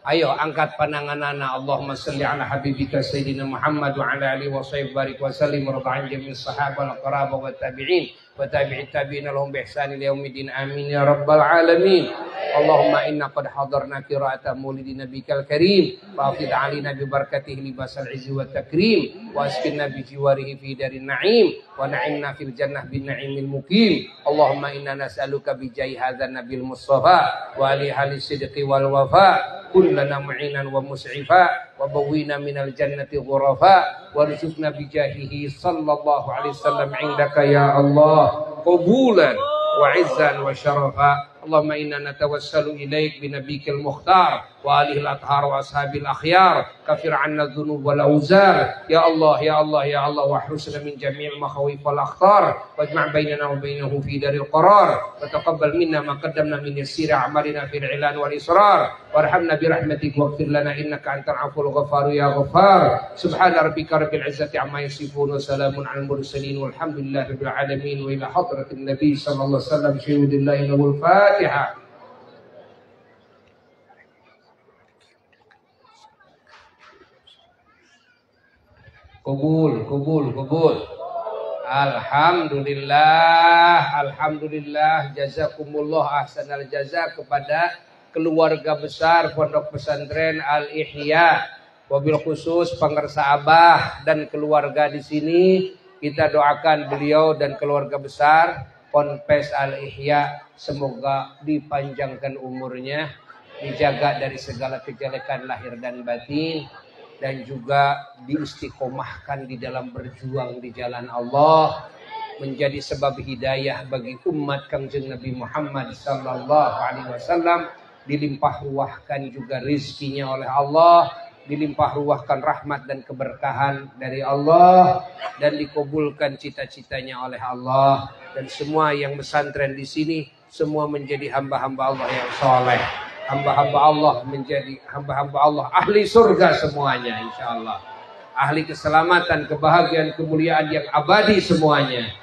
Ayo angkat pandanganana. Allahumma salli ala habibika sayyidina Muhammad wa ala alihi wa sahbihi barik wa sallim radha'an jami'is sahabah wal qarabah wat tabi'in wa tabi'it tabi'in lahum bi ihsan ila yaumiddin amin ya rabbal alamin. Allahumma inna qad hadarna qira'ata maulidi nabikal karim fa afid alina bi barakatihi libasal izzi wat takrim wa askinna bi jiwarihi fi darin na'im wa na'imna fil jannah bin na'imil muqim. Allahumma inna nas'aluka bi jahi hadzal nabil mustafa wa ali halis sidqi wal wafa kullana mu'inan wa mus'ifa wa bawina minal jannati ghurafa wa rizqna bi jahihi sallallahu alaihi wasallam indaka ya Allah qabulan wa izzan wa syarafa. Allahumma inna natawassalu ilaik bi nabiyikal mukhtar wa alihi al-athhar wa ashabil akhyar kafir 'anna dzunub wal auzar ya Allah ya Allah ya Allah wa husna min jami'il makhawif wal akhtar wajma' bainana wa bainahu fi daril qarar wa taqabbal minna ma qaddamna min yassir a'malina fil 'ilan wal israr warhamna bi rahmatik waghfir lana innaka antal 'afuwul ghafar ya ghafar subhana rabbika rabbil 'izzati 'amma yasifun wa salamun 'alal mursalin walhamdulillahi rabbil alamin wa ila hadratin nabi sallallahu alaihi wasallam syuhudillahi wal Fatihah. Kubul. Alhamdulillah, jazakumullah ahsanal jaza kepada keluarga besar Pondok Pesantren Al-Ihya, wabil khusus pengersa Abah dan keluarga di sini. Kita doakan beliau dan keluarga besar Ponpes Al-Ihya, semoga dipanjangkan umurnya, dijaga dari segala kejelekan lahir dan batin, dan juga diistiqomahkan di dalam berjuang di jalan Allah, menjadi sebab hidayah bagi umat Kangjeng Nabi Muhammad sallallahu alaihi wasallam, dilimpah ruahkan juga rizkinya oleh Allah, dilimpah ruahkan rahmat dan keberkahan dari Allah, dan dikabulkan cita-citanya oleh Allah, dan semua yang pesantren di sini semua menjadi hamba-hamba Allah yang soleh, hamba-hamba Allah menjadi hamba-hamba Allah ahli surga semuanya insyaallah, ahli keselamatan, kebahagiaan, kemuliaan yang abadi semuanya.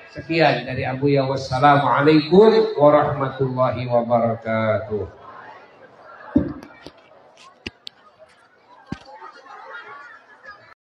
Sekian dari Abu Ya, wassalamualaikum warahmatullahi wabarakatuh.